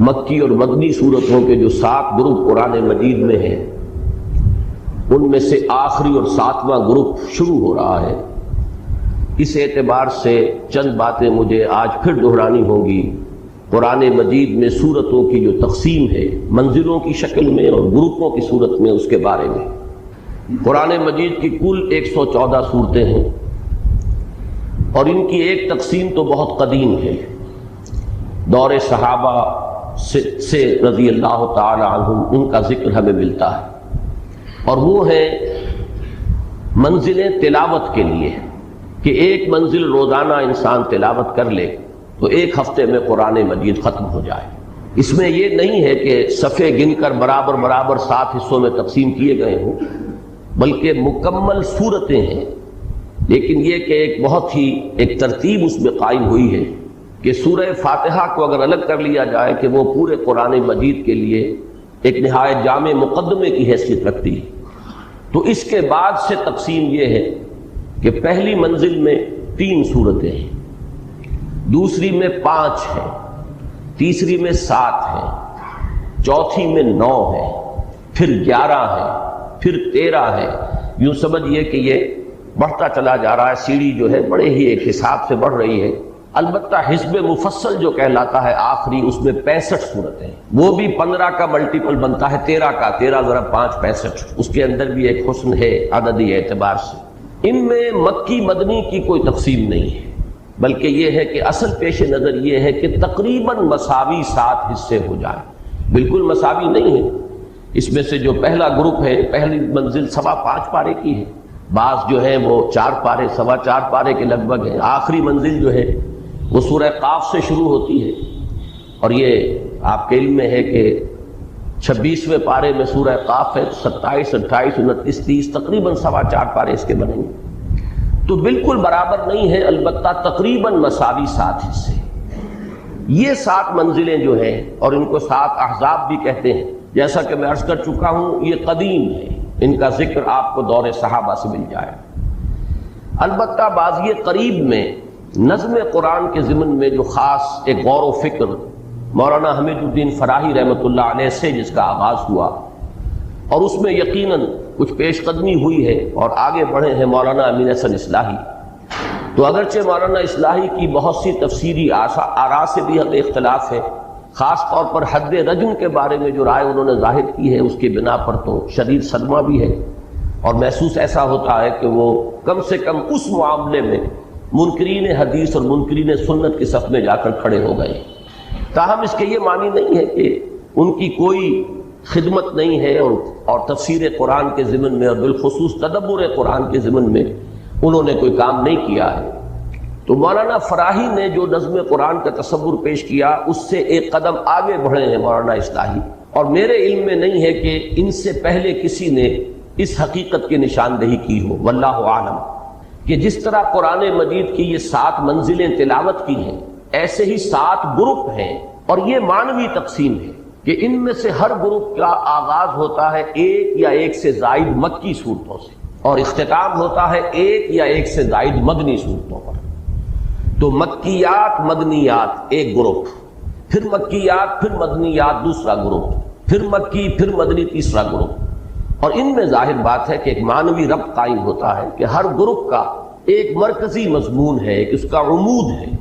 مکی اور مدنی صورتوں کے جو 7 گروپ قرآن مجید میں ہیں، ان میں سے آخری اور 7واں گروپ شروع ہو رہا ہے۔ اس اعتبار سے چند باتیں مجھے آج پھر دہرانی ہوں گی۔ قرآن مجید میں صورتوں کی جو تقسیم ہے منزلوں کی شکل میں اور گروپوں کی صورت میں، اس کے بارے میں۔ قرآن مجید کی کل 114 صورتیں ہیں اور ان کی ایک تقسیم تو بہت قدیم ہے، دور صحابہ سے رضی اللہ تعالی عنہم ان کا ذکر ہمیں ملتا ہے، اور وہ ہے منزلیں تلاوت کے لیے، کہ ایک منزل روزانہ انسان تلاوت کر لے تو ایک ہفتے میں قرآن مجید ختم ہو جائے۔ اس میں یہ نہیں ہے کہ صفحے گن کر برابر برابر 7 حصوں میں تقسیم کیے گئے ہوں، بلکہ مکمل صورتیں ہیں، لیکن یہ کہ ایک بہت ہی ایک ترتیب اس میں قائم ہوئی ہے کہ سورہ فاتحہ کو اگر الگ کر لیا جائے کہ وہ پورے قرآن مجید کے لیے ایک نہایت جامع مقدمے کی حیثیت رکھتی ہے، تو اس کے بعد سے تقسیم یہ ہے کہ پہلی منزل میں 3 صورتیں ہیں، دوسری میں 5 ہیں، تیسری میں 7 ہیں، چوتھی میں 9 ہے، پھر 11 ہے، پھر 13 ہے۔ یوں سمجھئے کہ یہ بڑھتا چلا جا رہا ہے، سیڑھی جو ہے بڑے ہی ایک حساب سے بڑھ رہی ہے۔ البتہ حزب مفصل جو کہلاتا ہے آخری، اس میں 65 صورتیں ہیں، وہ بھی 15 کا ملٹیپل بنتا ہے 13 کا، 13 ضرب 5 65۔ اس کے اندر بھی ایک حسن ہے عددی اعتبار سے۔ ان میں مکی مدنی کی کوئی تقسیم نہیں ہے، بلکہ یہ ہے کہ اصل پیش نظر یہ ہے کہ تقریباً مساوی 7 حصے ہو جائیں۔ بالکل مساوی نہیں ہے، اس میں سے جو پہلا گروپ ہے، پہلی منزل 5.25 پارے کی ہے، بعض جو ہے وہ 4 پارے 4.25 پارے کے لگ بھگ ہے۔ آخری منزل جو ہے وہ سورہ قاف سے شروع ہوتی ہے، اور یہ آپ کے علم میں ہے کہ 26ویں پارے میں سورہ قاف ہے، 27 28 29 30 تقریباً 4.25 پارے اس کے بنیں گے، تو بالکل برابر نہیں ہے، البتہ تقریباً مساوی 7 حصے۔ یہ 7 منزلیں جو ہیں، اور ان کو 7 احزاب بھی کہتے ہیں، جیسا کہ میں عرض کر چکا ہوں یہ قدیم ہے، ان کا ذکر آپ کو دور صحابہ سے مل جائے۔ البتہ بازی قریب میں نظم قرآن کے ضمن میں جو خاص ایک غور و فکر مولانا حمید الدین فراہی رحمۃ اللہ علیہ سے جس کا آغاز ہوا، اور اس میں یقیناً کچھ پیش قدمی ہوئی ہے اور آگے بڑھے ہیں مولانا امین حسن اصلاحی، تو اگرچہ مولانا اصلاحی کی بہت سی تفسیری آراء سے بھی حد اختلاف ہے، خاص طور پر حد رجم کے بارے میں جو رائے انہوں نے ظاہر کی ہے اس کی بنا پر تو شدید صدمہ بھی ہے، اور محسوس ایسا ہوتا ہے کہ وہ کم سے کم اس معاملے میں منکرین حدیث اور منکرین سنت کی صف میں جا کر کھڑے ہو گئے۔ تاہم اس کے یہ معنی نہیں ہے کہ ان کی کوئی خدمت نہیں ہے اور تفسیر قرآن کے ضمن میں اور بالخصوص تدبر قرآن کے ضمن میں انہوں نے کوئی کام نہیں کیا ہے۔ تو مولانا فراہی نے جو نظم قرآن کا تصور پیش کیا اس سے ایک قدم آگے بڑھے ہیں مولانا اصلاحی، اور میرے علم میں نہیں ہے کہ ان سے پہلے کسی نے اس حقیقت کی نشاندہی کی ہو، واللہ اعلم، کہ جس طرح قرآن مجید کی یہ 7 منزلیں تلاوت کی ہیں، ایسے ہی 7 گروپ ہیں، اور یہ معنوی تقسیم ہے کہ ان میں سے ہر گروپ کا آغاز ہوتا ہے 1 یا 1 سے زائد مکی صورتوں سے، اور اختتام ہوتا ہے 1 یا 1 سے زائد مدنی صورتوں پر۔ تو مکیات مدنیات ایک گروپ، پھر مکیات پھر مدنیات دوسرا گروپ، پھر مکی پھر مدنی تیسرا گروپ، اور ان میں ظاہر بات ہے کہ ایک معنوی ربط قائم ہوتا ہے کہ ہر گروپ کا ایک مرکزی مضمون ہے، ایک اس کا عمود ہے۔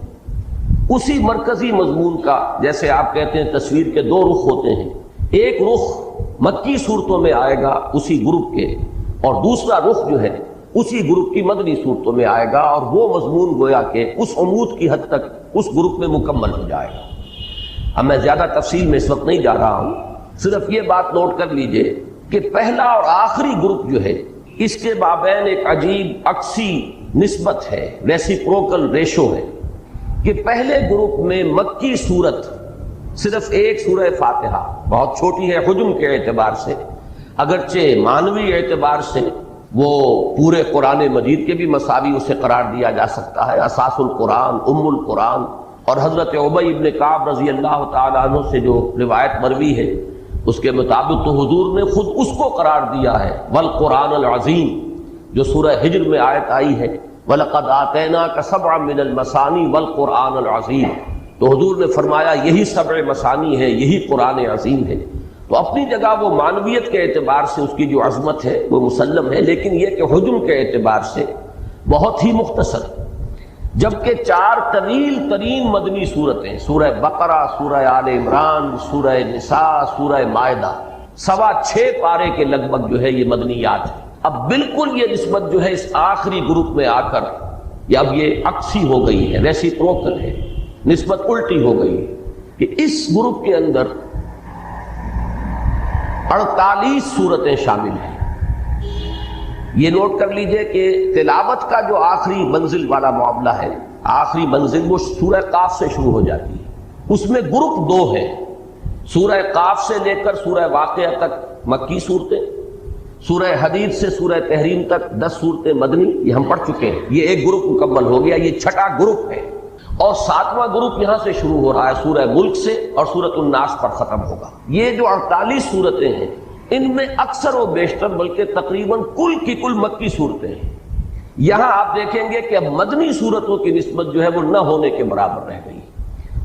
اسی مرکزی مضمون کا، جیسے آپ کہتے ہیں تصویر کے 2 رخ ہوتے ہیں، ایک رخ مکی صورتوں میں آئے گا اسی گروپ کے، اور دوسرا رخ جو ہے اسی گروپ کی مدنی صورتوں میں آئے گا، اور وہ مضمون گویا کہ اس عمود کی حد تک اس گروپ میں مکمل ہو جائے گا۔ اب میں زیادہ تفصیل میں اس وقت نہیں جا رہا ہوں، صرف یہ بات نوٹ کر لیجئے کہ پہلا اور آخری گروپ جو ہے اس کے مابین ایک عجیب عکسی نسبت ہے، ریسیپروکل ریشو ہے، کہ پہلے گروپ میں مکی صورت صرف ایک سورہ فاتحہ، بہت چھوٹی ہے حجم کے اعتبار سے، اگرچہ معنوی اعتبار سے وہ پورے قرآن مجید کے بھی مساوی اسے قرار دیا جا سکتا ہے، اساس القرآن، القرآن، اور حضرت ابی بن کعب رضی اللہ تعالیٰ عنہ سے جو روایت مروی ہے اس کے مطابق تو حضور نے خود اس کو قرار دیا ہے والقرآن العظیم، جو سورہ ہجر میں آیت آئی ہے وَلَقَدْ آتَيْنَاكَ سَبْعًا مِنَ الْمَثَانِي وَالْقُرْآنَ الْعَظِيمَ، تو حضور نے فرمایا یہی سبع مثانی ہے، یہی قرآن عظیم ہے۔ تو اپنی جگہ وہ معنویت کے اعتبار سے اس کی جو عظمت ہے وہ مسلم ہے، لیکن یہ کہ حجم کے اعتبار سے بہت ہی مختصر، جبکہ 4 طویل ترین مدنی صورتیں، سورہ بقرہ، سورہ آل عمران، سورہ نساء، سورہ مائدہ، 6.25 پارے کے لگ بھگ جو ہے یہ مدنیات ہے۔ اب بالکل یہ نسبت جو ہے اس آخری گروپ میں آ کر یا اب یہ عکسی ہو گئی ہے، ریسیپروکل ہے، نسبت الٹی ہو گئی کہ اس گروپ کے اندر 48 صورتیں شامل ہیں۔ یہ نوٹ کر لیجئے کہ تلاوت کا جو آخری منزل والا معاملہ ہے، آخری منزل وہ سورہ قاف سے شروع ہو جاتی ہے۔ اس میں گروپ 2 ہے، سورہ قاف سے لے کر سورہ واقعہ تک مکی صورتیں، سورہ حدید سے سورہ تحریم تک 10 صورتیں مدنی، یہ ہم پڑھ چکے ہیں، یہ ایک گروپ مکمل ہو گیا، یہ 6واں گروپ ہے۔ اور 7واں گروپ یہاں سے شروع ہو رہا ہے سورہ ملک سے اور سورۃ الناس پر ختم ہوگا۔ یہ جو 48 صورتیں ہیں ان میں اکثر و بیشتر بلکہ تقریباً کل کی کل مکی صورتیں ہیں۔ یہاں آپ دیکھیں گے کہ اب مدنی صورتوں کی نسبت جو ہے وہ نہ ہونے کے برابر رہ گئی،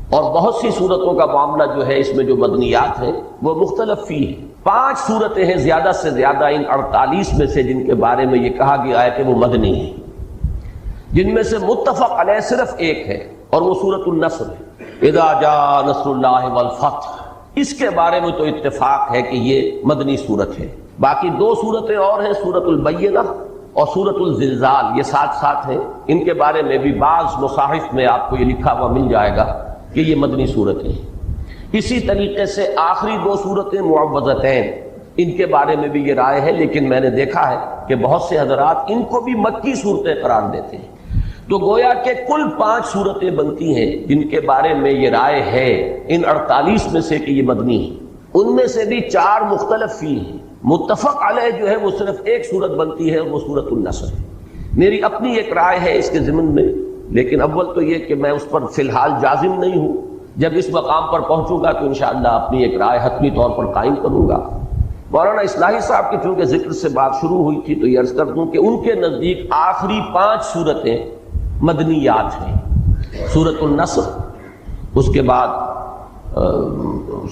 اور بہت سی صورتوں کا معاملہ جو ہے اس میں جو مدنیات ہیں وہ مختلف فی ہیں۔ 5 صورتیں ہیں زیادہ سے زیادہ ان 48 میں سے جن کے بارے میں یہ کہا گیا ہے کہ وہ مدنی ہیں، جن میں سے متفق علیہ صرف ایک ہے اور وہ سورۃ النصر ہے، اذا جاء نصر اللہ والفتح۔ اس کے بارے میں تو اتفاق ہے کہ یہ مدنی صورت ہے۔ باقی 2 صورتیں اور ہیں، سورۃ البینہ اور سورۃ الزلزال، یہ ساتھ ساتھ ہیں، ان کے بارے میں بھی بعض مصاحف میں آپ کو یہ لکھا ہوا مل جائے گا کہ یہ مدنی صورتیں ہیں۔ اسی طریقے سے آخری 2 صورتیں معوذتین، ان کے بارے میں بھی یہ رائے ہے، لیکن میں نے دیکھا ہے کہ بہت سے حضرات ان کو بھی مکی صورتیں قرار دیتے ہیں۔ تو گویا کہ کل 5 صورتیں بنتی ہیں جن کے بارے میں یہ رائے ہے ان 48 میں سے کہ یہ مدنی ہیں۔ ان میں سے بھی 4 مختلف فی ہیں، متفق علیہ جو ہے وہ صرف ایک صورت بنتی ہے، وہ سورۃ النصر ہے۔ میری اپنی ایک رائے ہے اس کے ضمن میں، لیکن اول تو یہ کہ میں اس پر فی الحال جازم نہیں ہوں، جب اس مقام پر پہنچوں گا تو انشاءاللہ اپنی ایک رائے حتمی طور پر قائم کروں گا۔ مولانا اصلاحی صاحب کی چونکہ ذکر سے بات شروع ہوئی تھی تو یہ عرض کر دوں کہ ان کے نزدیک آخری 5 صورتیں مدنیات ہیں، سورۃ النصر، اس کے بعد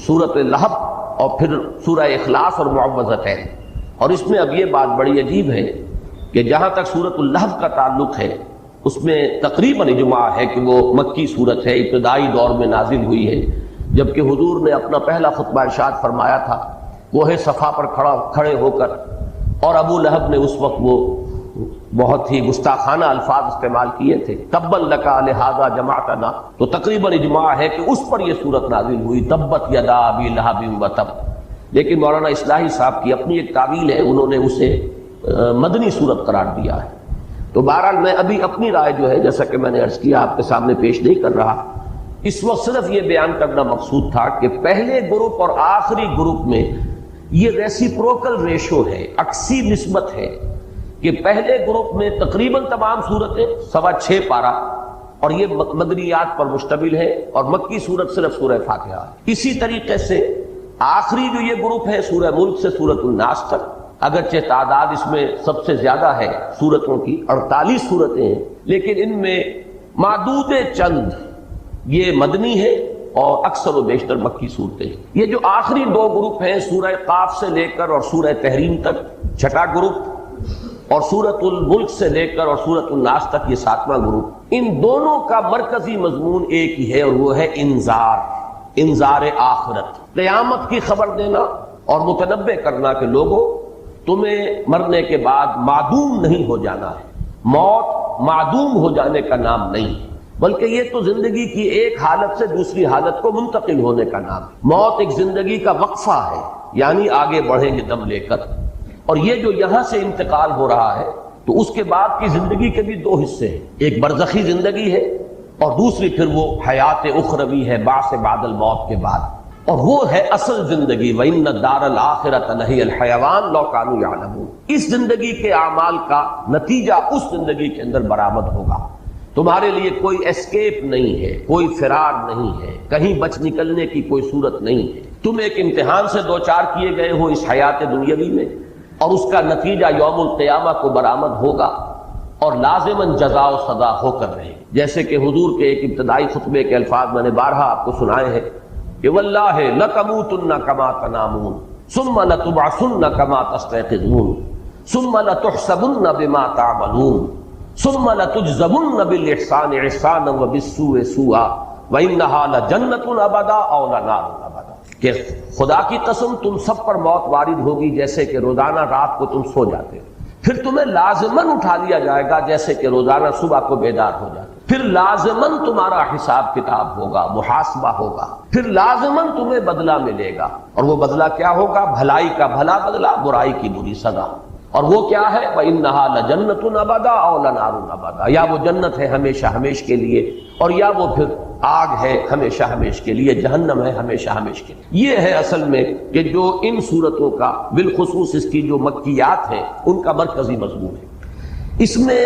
سورۃ لہب اور پھر سورہ اخلاص اور معوذتین۔ اور اس میں اب یہ بات بڑی عجیب ہے کہ جہاں تک سورۃ اللہب کا تعلق ہے اس میں تقریباً اجماع ہے کہ وہ مکی صورت ہے، ابتدائی دور میں نازل ہوئی ہے، جبکہ حضور نے اپنا پہلا خطبہ ارشاد فرمایا تھا کوہ صفا پر کھڑے ہو کر، اور ابو لہب نے اس وقت وہ بہت ہی گستاخانہ الفاظ استعمال کیے تھے، تبت لکا لہذا جمعتنا، تو تقریباً اجماع ہے کہ اس پر یہ صورت نازل ہوئی، تبت یدا ابی لہب وتب۔ لیکن مولانا اصلاحی صاحب کی اپنی ایک تعویل ہے، انہوں نے اسے مدنی صورت قرار دیا ہے۔ تو بہرحال میں ابھی اپنی رائے جو ہے جیسا کہ میں نے عرض کیا آپ کے سامنے پیش نہیں کر رہا، اس وقت صرف یہ بیان کرنا مقصود تھا کہ پہلے گروپ اور آخری گروپ میں یہ ریسیپروکل ریشو ہے، عکسی نسبت ہے کہ پہلے گروپ میں تقریباً تمام صورتیں 6.25 پارہ اور یہ مدنیات پر مشتمل ہے، اور مکی صورت صرف سورہ فاتحہ۔ اسی طریقے سے آخری جو یہ گروپ ہے سورہ ملک سے سورۃ الناس تک، اگرچہ تعداد اس میں سب سے زیادہ ہے صورتوں کی، 48 صورتیں ہیں، لیکن ان میں معدود چند یہ مدنی ہے اور اکثر و بیشتر مکی صورتیں ہیں۔ یہ جو آخری 2 گروپ ہیں سورہ قاف سے لے کر اور سورہ تحریم تک 6واں گروپ، اور سورۃ الملک سے لے کر اور سورۃ الناس تک یہ 7واں گروپ، ان دونوں کا مرکزی مضمون ایک ہی ہے، اور وہ ہے انذار آخرت، قیامت کی خبر دینا اور متنبہ کرنا کہ لوگوں تمہیں مرنے کے بعد معدوم نہیں ہو جانا ہے، موت معدوم ہو جانے کا نام نہیں ہے، بلکہ یہ تو زندگی کی ایک حالت سے دوسری حالت کو منتقل ہونے کا نام ہے۔ موت ایک زندگی کا وقفہ ہے، یعنی آگے بڑھیں گے دم لے کر، اور یہ جو یہاں سے انتقال ہو رہا ہے تو اس کے بعد کی زندگی کے بھی 2 حصے ہیں، ایک برزخی زندگی ہے اور دوسری پھر وہ حیات اخروی ہے بعث بعد الموت کے بعد، اور وہ ہے اصل زندگی، وَإِنَّ الدَّارَ الْآخِرَةَ لَهِيَ الْحَيَوَانُ لَوْ كَانُوا يَعْلَمُونَ۔ اس زندگی کے اعمال کا نتیجہ اس زندگی کے اندر برآمد ہوگا، تمہارے لیے کوئی اسکیپ نہیں ہے، کوئی فرار نہیں ہے، کہیں بچ نکلنے کی کوئی صورت نہیں ہے، تم ایک امتحان سے دوچار کیے گئے ہو اس حیات دنیاوی میں، اور اس کا نتیجہ یوم القیامہ کو برآمد ہوگا، اور لازماً جزا و سزا ہو کر رہے، جیسے کہ حضور کے ایک ابتدائی خطبے کے الفاظ میں نے بارہا آپ کو سنائے ہیں کہ واللہ لتموتن کما تنامون ثم لتبعثن کما تستيقظون ثم لتحسبن بما تعملون ثم لتجزون بالاحسان احسانا وبالسوء سوءا وانها لجنة ابدا او لنار ابدا، کہ خدا کی قسم تم سب پر موت وارد ہوگی جیسے کہ روزانہ رات کو تم سو جاتے ہو، پھر تمہیں لازماً اٹھا لیا جائے گا جیسے کہ روزانہ صبح کو بیدار ہو جاتے، پھر لازماً تمہارا حساب کتاب ہوگا، محاسبہ ہوگا، پھر لازماً تمہیں بدلہ ملے گا، اور وہ بدلہ کیا ہوگا؟ بھلائی کا بھلا بدلہ، برائی کی بری سزا، اور وہ کیا ہے؟ وَإِنَّهَا لَجَنَّةٌ أَبَدًا أَوْ لَنَارٌ أَبَدًا، یا وہ جنت ہے ہمیشہ ہمیش کے لیے، اور یا وہ پھر آگ ہے ہمیشہ ہمیش کے لیے، جہنم ہے ہمیشہ ہمیش کے لیے۔ یہ ہے اصل میں کہ جو ان صورتوں کا بالخصوص اس کی جو مکیات ہیں ان کا مرکزی مضمون ہے۔ اس میں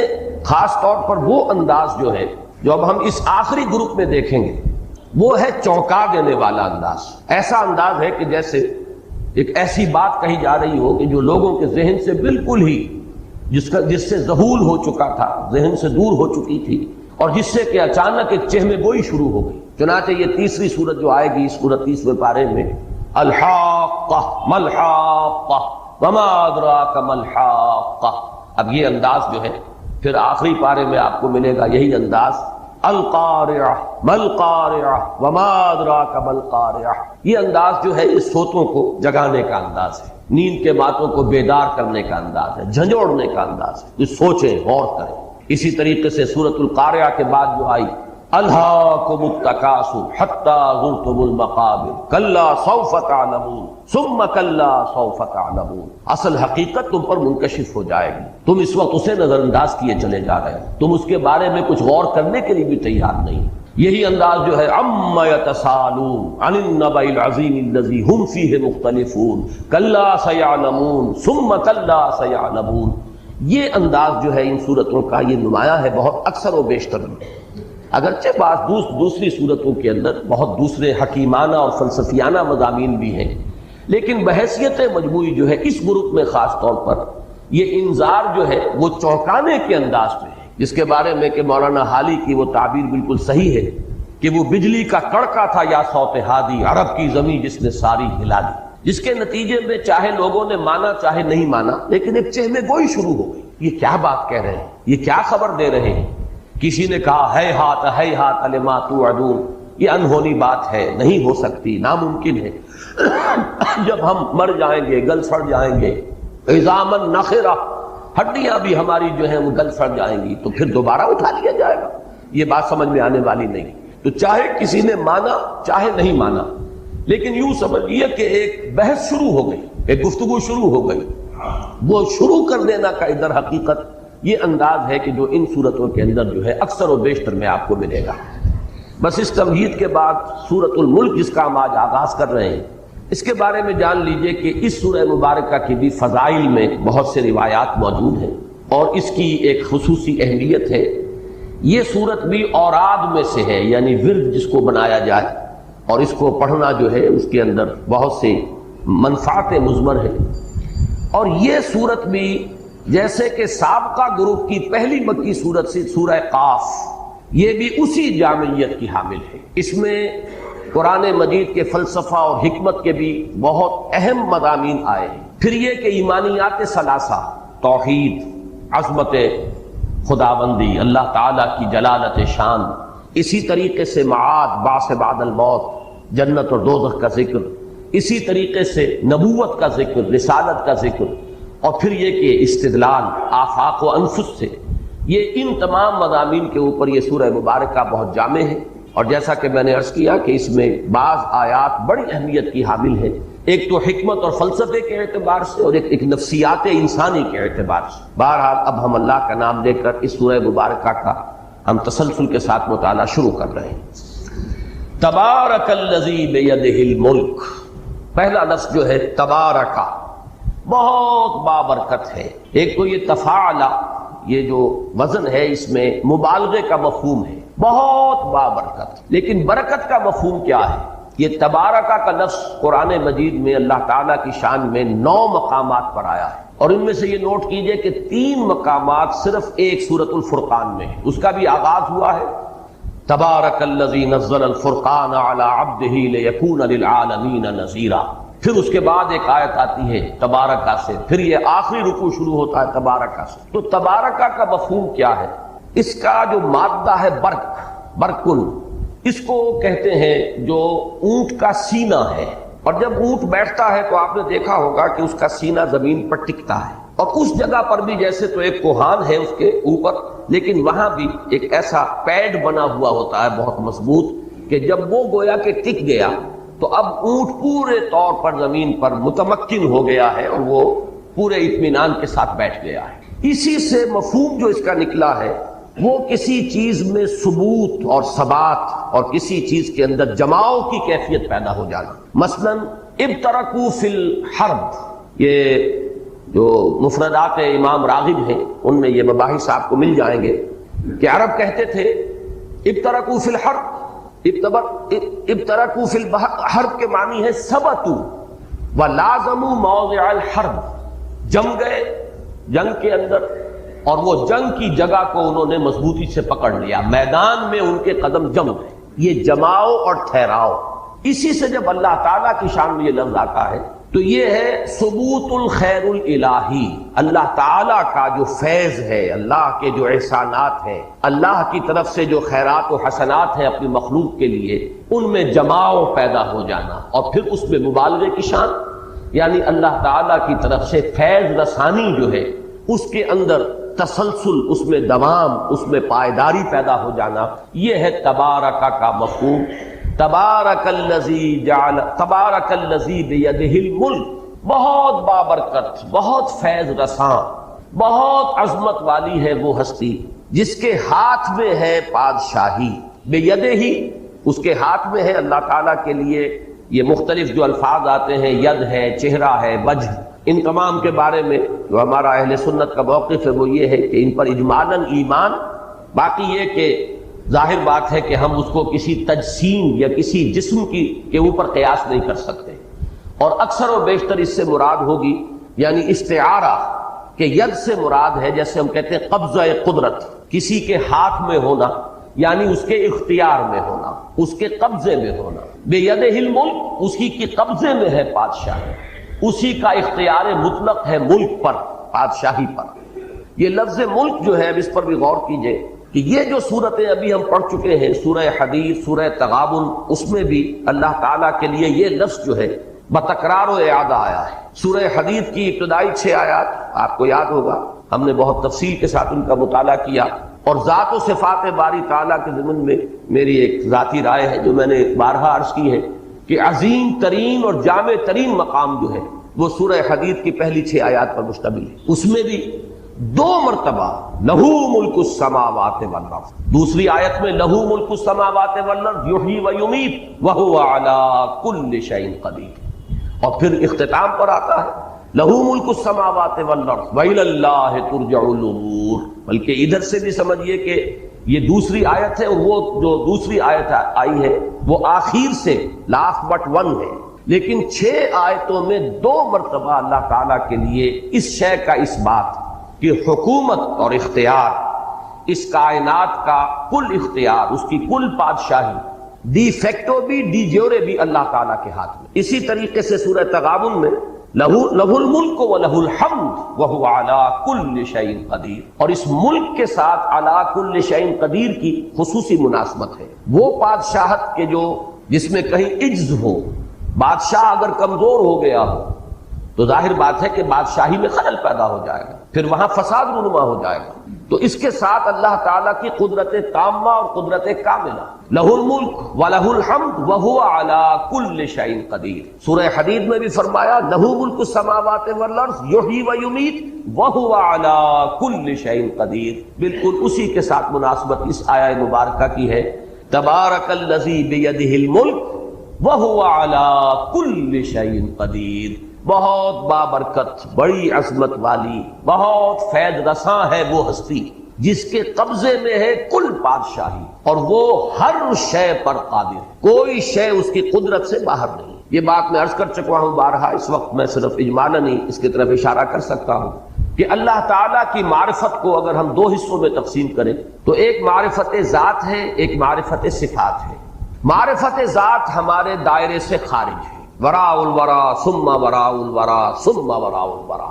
خاص طور پر وہ انداز جو ہے جو اب ہم اس آخری گروپ میں دیکھیں گے وہ ہے چونکا دینے والا انداز۔ ایسا انداز ہے کہ جیسے ایک ایسی بات کہی جا رہی ہو کہ جو لوگوں کے ذہن سے بالکل ہی جس سے ذہول ہو چکا تھا، ذہن سے دور ہو چکی تھی، اور جس سے کہ اچانک ایک چہمے گوئی شروع ہو گئی۔ چنانچہ یہ تیسری سورت جو آئے گی اس 29ویں پارے میں، الحاقہ ملحاقہ وما ادراک ملحاقہ، اب یہ انداز جو ہے پھر آخری پارے میں آپ کو ملے گا یہی انداز، القارعہ ملقارعہ وما ادراک ملقارعہ۔ یہ انداز جو ہے اس سوتوں کو جگانے کا انداز ہے، نیند کے باتوں کو بیدار کرنے کا انداز ہے، جھنجھوڑنے کا انداز ہے، جو سوچیں غور کریں۔ اسی طریقے سے سورۃ القارعہ کے بعد جو آئی، الہاکم التکاثر حتی زرتم المقابر کلا سوف تعلمون ثم کلا سوف تعلمون، اصل حقیقت تم پر منکشف ہو جائے گی، تم اس وقت اسے نظر انداز کیے چلے جا رہے ہو، تم اس کے بارے میں کچھ غور کرنے کے لیے بھی تیار نہیں۔ یہی انداز جو ہے عم یتساءلون عن النبأ العظیم الذی هم فیہ مختلفون کلا سیعلمون ثم کلا سیعلمون، یہ انداز جو ہے ان صورتوں کا یہ نمایاں ہے بہت اکثر و بیشتر میں، اگرچہ بعض دوسری صورتوں کے اندر بہت دوسرے حکیمانہ اور فلسفیانہ مضامین بھی ہیں، لیکن بحیثیت مجموعی جو ہے اس گروپ میں خاص طور پر یہ انذار جو ہے وہ چونکانے کے انداز میں ہے، جس کے بارے میں کہ مولانا حالی کی وہ تعبیر بالکل صحیح ہے کہ وہ بجلی کا کڑکا تھا یا صوت ہادی، عرب کی زمین جس نے ساری ہلا دی، جس کے نتیجے میں چاہے لوگوں نے مانا چاہے نہیں مانا لیکن ایک چہمے گوئی شروع ہو گئی، یہ کیا بات کہہ رہے ہیں، یہ کیا خبر دے رہے ہیں۔ کسی نے کہا ہے ہاتھ لما توعدون، یہ انہونی بات ہے، نہیں ہو سکتی، ناممکن ہے، جب ہم مر جائیں گے، گل سڑ جائیں گے، عظاما نخرہ، ہڈیاں بھی ہماری جو ہیں وہ گل سڑ جائیں گی تو پھر دوبارہ اٹھا لیا جائے گا، یہ بات سمجھ میں آنے والی نہیں۔ تو چاہے کسی نے مانا چاہے نہیں مانا، لیکن یوں سمجھیے کہ ایک بحث شروع ہو گئی، ایک گفتگو شروع ہو گئی، وہ شروع کر دینا کا ادھر حقیقت یہ انداز ہے کہ جو ان صورتوں کے اندر جو ہے اکثر و بیشتر میں آپ کو ملے گا۔ بس اس تمہید کے بعد سورۃ الملک جس کا ہم آج آغاز کر رہے ہیں، اس کے بارے میں جان لیجئے کہ اس سورہ مبارکہ کی بھی فضائل میں بہت سے روایات موجود ہیں اور اس کی ایک خصوصی اہمیت ہے۔ یہ سورت بھی اوراد میں سے ہے، یعنی ورد جس کو بنایا جائے، اور اس کو پڑھنا جو ہے اس کے اندر بہت سے منفعت مضمر ہے۔ اور یہ سورت بھی جیسے کہ سابقہ گروپ کی پہلی مکی سورت سے سورہ قاف، یہ بھی اسی جامعیت کی حامل ہے۔ اس میں قرآن مجید کے فلسفہ اور حکمت کے بھی بہت اہم مضامین آئے ہیں۔ پھر یہ کہ ایمانیات ثلاثہ، توحید، عظمت خداوندی، اللہ تعالیٰ کی جلالت شان، اسی طریقے سے معاد، بعث بعد الموت، جنت اور دوزخ کا ذکر، اسی طریقے سے نبوت کا ذکر، رسالت کا ذکر، اور پھر یہ کہ استدلال آفاق و انفس سے، یہ ان تمام مضامین کے اوپر یہ سورہ مبارکہ بہت جامع ہے۔ اور جیسا کہ میں نے عرض کیا کہ اس میں بعض آیات بڑی اہمیت کی حامل ہے، ایک تو حکمت اور فلسفے کے اعتبار سے اور ایک نفسیات انسانی کے اعتبار سے۔ بہرحال اب ہم اللہ کا نام لے کر اس سورہ مبارکہ کا ہم تسلسل کے ساتھ مطالعہ شروع کر رہے ہیں۔ تبارک الذی بیدہ الملک، پہلا لفظ جو ہے تبارکہ، بہت بابرکت ہے۔ ایک تو یہ تفاعل، یہ جو وزن ہے اس میں مبالغے کا مفہوم ہے، بہت بابرکت، لیکن برکت کا مفہوم کیا ہے؟ یہ تبارکہ کا لفظ قرآن مجید میں اللہ تعالیٰ کی شان میں 9 مقامات پر آیا ہے، اور ان میں سے یہ نوٹ کیجئے کہ 3 مقامات صرف ایک سورۃ الفرقان میں ہے۔ اس کا بھی آغاز ہوا ہے تبارک الذی نزل الفرقان علی عبدہ لیکون للعالمین نذیرا، پھر اس کے بعد ایک آیت آتی ہے تبارکہ سے، پھر یہ آخری رکوع شروع ہوتا ہے تبارکہ سے۔ تو تبارکہ کا مفہوم کیا ہے؟ اس کا جو مادہ ہے برکن، اس کو کہتے ہیں جو اونٹ کا سینہ ہے، اور جب اونٹ بیٹھتا ہے تو آپ نے دیکھا ہوگا کہ اس کا سینہ زمین پر ٹکتا ہے، اور اس جگہ پر بھی جیسے تو ایک کوہان ہے اس کے اوپر، لیکن وہاں بھی ایک ایسا پیڈ بنا ہوا ہوتا ہے بہت مضبوط، کہ جب وہ گویا کہ ٹک گیا تو اب اونٹ پورے طور پر زمین پر متمکن ہو گیا ہے اور وہ پورے اطمینان کے ساتھ بیٹھ گیا ہے۔ اسی سے مفہوم جو اس کا نکلا ہے وہ کسی چیز میں ثبوت اور ثبات اور کسی چیز کے اندر جماؤ کی کیفیت پیدا ہو جانا۔ مثلا ابترکوا فی الحرب، یہ جو مفردات امام راغب ہیں ان میں یہ مباحث آپ کو مل جائیں گے کہ عرب کہتے تھے ابترکوا فی الحرب، ابترکوا فی الحرب کے معنی ہے ثبتوا ولازموا موضع الحرب، جم گئے جنگ کے اندر اور وہ جنگ کی جگہ کو انہوں نے مضبوطی سے پکڑ لیا، میدان میں ان کے قدم جم گئے۔ یہ جماؤ اور ٹھہراؤ، اسی سے جب اللہ تعالیٰ کی شان میں یہ لفظ آتا ہے تو یہ ہے ثبوت الخیر الالہی، اللہ تعالیٰ کا جو فیض ہے، اللہ کے جو احسانات ہیں، اللہ کی طرف سے جو خیرات و حسنات ہیں اپنی مخلوق کے لیے، ان میں جماؤ پیدا ہو جانا، اور پھر اس میں مبالغے کی شان، یعنی اللہ تعالیٰ کی طرف سے فیض رسانی جو ہے اس کے اندر تسلسل، اس میں دوام، اس میں پائیداری پیدا ہو جانا، یہ ہے تبارکہ کا مفہوم۔ تبارک الذی بیدہ الملک، بہت بابرکت، بہت فیض رساں، بہت عظمت والی ہے وہ ہستی جس کے ہاتھ میں ہے پادشاہی۔ بیدہ ہی، اس کے ہاتھ میں ہے۔ اللہ تعالیٰ کے لیے یہ مختلف جو الفاظ آتے ہیں، ید ہے، چہرہ ہے، وجہ، ان تمام کے بارے میں جو ہمارا اہل سنت کا موقف ہے وہ یہ ہے کہ ان پر اجمالاً ایمان، باقی یہ کہ ظاہر بات ہے کہ ہم اس کو کسی تجسیم یا کسی جسم کے اوپر قیاس نہیں کر سکتے، اور اکثر و بیشتر اس سے مراد ہوگی یعنی استعارہ، کہ ید سے مراد ہے جیسے ہم کہتے ہیں قبضہ قدرت، کسی کے ہاتھ میں ہونا، یعنی اس کے اختیار میں ہونا، اس کے قبضے میں ہونا۔ بیدہ الملک، اسی کی قبضے میں ہے بادشاہ، اسی کا اختیار مطلق ہے ملک پر، بادشاہی پر۔ یہ لفظ ملک جو ہے اب اس پر بھی غور کیجئے کہ یہ جو صورتیں ابھی ہم پڑھ چکے ہیں، سورہ حدید، سورہ تغابن، اس میں بھی اللہ تعالیٰ کے لیے یہ لفظ جو ہے بتکرار و اعادہ آیا ہے۔ سورہ حدید کی ابتدائی 6 آیات آپ کو یاد ہوگا، ہم نے بہت تفصیل کے ساتھ ان کا مطالعہ کیا، اور ذات و صفات باری تعالیٰ کے ضمن میں میری ایک ذاتی رائے ہے جو میں نے بارہا عرض کی ہے کہ عظیم ترین اور جامع ترین مقام جو ہے وہ سورہ حدید کی پہلی 6 آیات پر مشتمل ہے۔ اس میں بھی 2 مرتبہ لہو ملک السماوات والارض، دوسری آیت میں لہو ملک السماوات والارض یحیی و یمیت وہو علی کل شیء قدیر، اور پھر اختتام پر آتا ہے لہو ملک السماوات والارض وإلی اللہ ترجع الامور۔ بلکہ ادھر سے بھی سمجھیے کہ یہ دوسری آیت ہے، اور وہ جو دوسری آیت آئی ہے وہ آخر سے لاسٹ بٹ 1 ہے، لیکن 6 آیتوں میں 2 مرتبہ اللہ تعالیٰ کے لیے اس شے کا اس بات کہ حکومت اور اختیار، اس کائنات کا کل اختیار، اس کی کل بادشاہی، ڈی فیکٹو بھی ڈی جیورے بھی اللہ تعالیٰ کے ہاتھ میں۔ اسی طریقے سے سورہ تغابن میں لہ الملک ولہ الحمد وہو علی کل شیء قدیر، اور اس ملک کے ساتھ علی کل شیء قدیر کی خصوصی مناسبت ہے۔ وہ بادشاہت کے جو جس میں کہیں عجز ہو، بادشاہ اگر کمزور ہو گیا ہو تو ظاہر بات ہے کہ بادشاہی میں خلل پیدا ہو جائے گا، پھر وہاں فساد رونما ہو جائے گا۔ تو اس کے ساتھ اللہ تعالیٰ کی قدرت تامہ اور قدرت کاملہ، لہ الملک ولہ الحمد وہو علی کل شیء قدیر۔ سورہ حدید میں بھی فرمایا لہ ملک السماوات والارض یحیی و یمیت وہو علی کل شیء قدیر۔ بالکل اسی کے ساتھ مناسبت اس آیہ مبارکہ کی ہے، تبارک الذی بیدہ الملک وہو علی کل شیء قدیر۔ بہت بابرکت، بڑی عظمت والی، بہت فیض رساں ہے وہ ہستی جس کے قبضے میں ہے کل بادشاہی اور وہ ہر شے پر قادر، کوئی شے اس کی قدرت سے باہر نہیں۔ یہ بات میں عرض کر چکا ہوں بارہا، اس وقت میں صرف اجمالاً ہی اس کی طرف اشارہ کر سکتا ہوں کہ اللہ تعالیٰ کی معرفت کو اگر ہم دو حصوں میں تقسیم کریں تو ایک معرفت ذات ہے، ایک معرفت صفات ہے۔ معرفت ذات ہمارے دائرے سے خارج ہے، وراء الورا ثم وراء الورا ثم وراء الورا،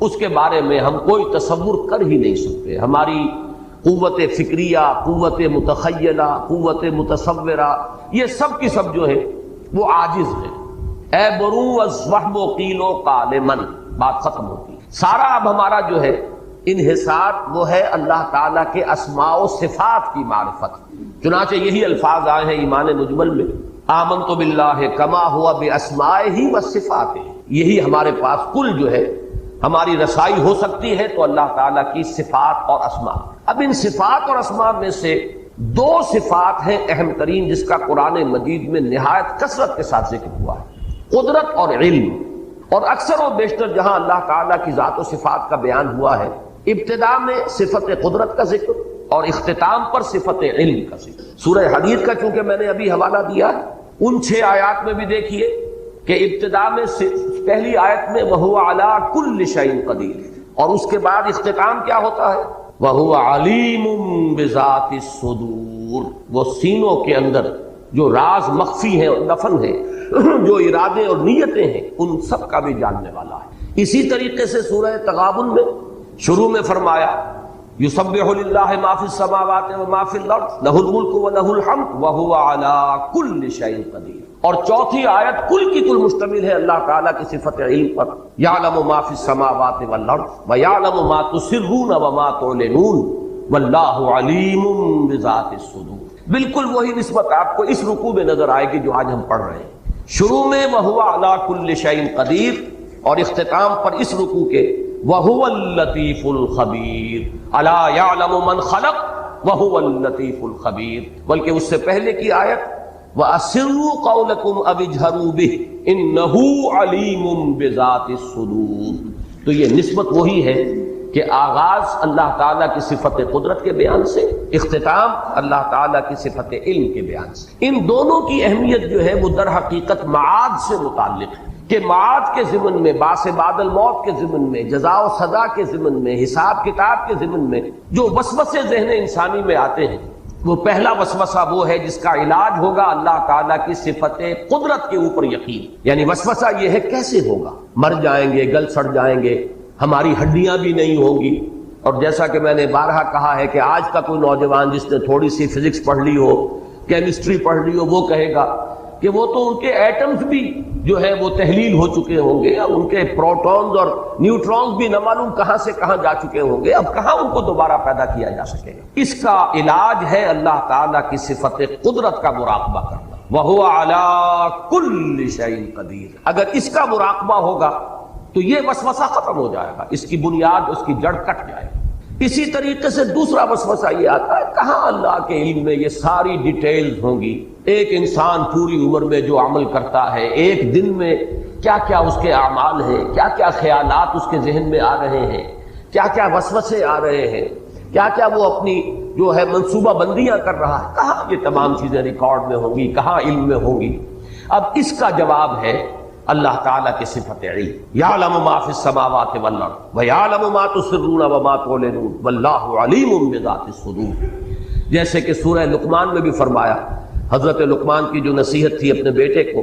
اس کے بارے میں ہم کوئی تصور کر ہی نہیں سکتے۔ ہماری قوت فکریہ، قوت متخیلہ، قوت متصورہ، یہ سب کی سب جو ہے وہ عاجز ہے۔ اے برو از وہم و قیل و قال من، بات ختم ہوتی ہے۔ سارا اب ہمارا جو ہے انحصار وہ ہے اللہ تعالیٰ کے اسماء و صفات کی معرفت۔ چنانچہ یہی الفاظ آئے ہیں ایمان مجمل میں، آمنت باللہ کما ہوا باسمائہ و صفاتہ، یہی ہمارے پاس کل جو ہے ہماری رسائی ہو سکتی ہے تو اللہ تعالیٰ کی صفات اور اسماء۔ اب ان صفات اور اسماء میں سے دو صفات ہیں اہم ترین جس کا قرآن مجید میں نہایت کثرت کے ساتھ ذکر ہوا ہے، قدرت اور علم۔ اور اکثر و بیشتر جہاں اللہ تعالیٰ کی ذات و صفات کا بیان ہوا ہے، ابتدا میں صفت قدرت کا ذکر اور اختتام پر صفت علم کا ذکر۔ سورہ حدید کا چونکہ میں نے ابھی حوالہ دیا ہے، ان 6 آیات میں بھی دیکھیے کہ ابتدا میں پہلی آیت میں وَهُوَ عَلَىٰ كُلِّ شَيْءٍ قَدِيرٌ، اور اس کے بعد اختتام کیا ہوتا ہے؟ وَهُوَ عَلِيمٌ بِذَاتِ الصُّدُورِ، وہ سینوں کے اندر جو راز مخفی ہیں اور دفن ہیں، جو ارادے اور نیتیں ہیں، ان سب کا بھی جاننے والا ہے۔ اسی طریقے سے سورہ تغابن میں شروع میں فرمایا یسبح للہ ما فی السماوات و ما فی الارض لہ الملک و لہ الحمد وہو علی کل شیء قدیر، اور چوتھی آیت کل کی کل مشتمل ہے اللہ تعالیٰ کی صفت علم پر، یعلم ما فی السماوات والارض ویعلم ما تسرون وما تعلنون واللہ علیم بذات الصدور۔ بالکل وہی نسبت آپ کو اس رکوع میں نظر آئے گی جو آج ہم پڑھ رہے ہیں، شروع میں وہو علی کل شیء قدیر، اور اختتام پر اس رکوع کے وَهُوَ اللَّطِيفُ الْخَبِيرُ أَلَا يَعْلَمُ مَنْ خَلَقَ وَهُوَ اللَّطِيفُ الْخَبِيرُ، بلکہ اس سے پہلے کی آیت وَأَسِرُّوا قَوْلَكُمْ أَوِ اجْهَرُوا بِهِ إِنَّهُ عَلِيمٌ بِذَاتِ الصُّدُورِ۔ تو یہ نسبت وہی ہے کہ آغاز اللہ تعالیٰ کی صفت قدرت کے بیان سے، اختتام اللہ تعالیٰ کی صفت علم کے بیان سے۔ ان دونوں کی اہمیت جو ہے وہ در حقیقت معاد سے متعلق ہے کہ معاد کے ضمن میں، باس بعد الموت کے ضمن میں، جزا و سزا کے ضمن میں، حساب کتاب کے ضمن میں جو وسوسے ذہن انسانی میں آتے ہیں، وہ پہلا وسوسہ وہ ہے جس کا علاج ہوگا اللہ تعالیٰ کی صفت قدرت کے اوپر یقین۔ یعنی وسوسہ یہ ہے کیسے ہوگا، مر جائیں گے، گل سڑ جائیں گے، ہماری ہڈیاں بھی نہیں ہوں گی۔ اور جیسا کہ میں نے بارہا کہا ہے کہ آج کا کوئی نوجوان جس نے تھوڑی سی فزکس پڑھ لی ہو، کیمسٹری پڑھ لی ہو، وہ کہے گا کہ وہ تو ان کے ایٹمز بھی جو ہے وہ تحلیل ہو چکے ہوں گے، ان کے پروٹونز اور نیوٹرونز بھی نہ معلوم کہاں سے کہاں جا چکے ہوں گے، اب کہاں ان کو دوبارہ پیدا کیا جا سکے گا۔ اس کا علاج ہے اللہ تعالیٰ کی صفت قدرت کا مراقبہ کرنا، وَهُوَ عَلَىٰ كُلِّ شَيْءٍ قَدِيرٌ۔ اگر اس کا مراقبہ ہوگا تو یہ وسوسہ ختم ہو جائے گا، اس کی بنیاد، اس کی جڑ کٹ جائے گی۔ اسی طریقے سے دوسرا وسوسہ یہ آتا ہے کہاں اللہ کے علم میں یہ ساری ڈیٹیلز ہوں گی، ایک انسان پوری عمر میں جو عمل کرتا ہے، ایک دن میں کیا کیا اس کے اعمال ہیں، کیا کیا خیالات اس کے ذہن میں آ رہے ہیں، کیا کیا وسوسے آ رہے ہیں، کیا کیا وہ اپنی جو ہے منصوبہ بندیاں کر رہا ہے، کہاں یہ تمام چیزیں ریکارڈ میں ہوں گی، کہاں علم میں ہوں گی۔ اب اس کا جواب ہے اللہ تعالیٰ کی صفت علم، یعلم ما فی السماوات والارض ویعلم ما تسرون وما تعلنون واللہ علیم بذات الصدور۔ جیسے کہ سورہ لقمان میں بھی فرمایا، حضرت لقمان کی جو نصیحت تھی اپنے بیٹے کو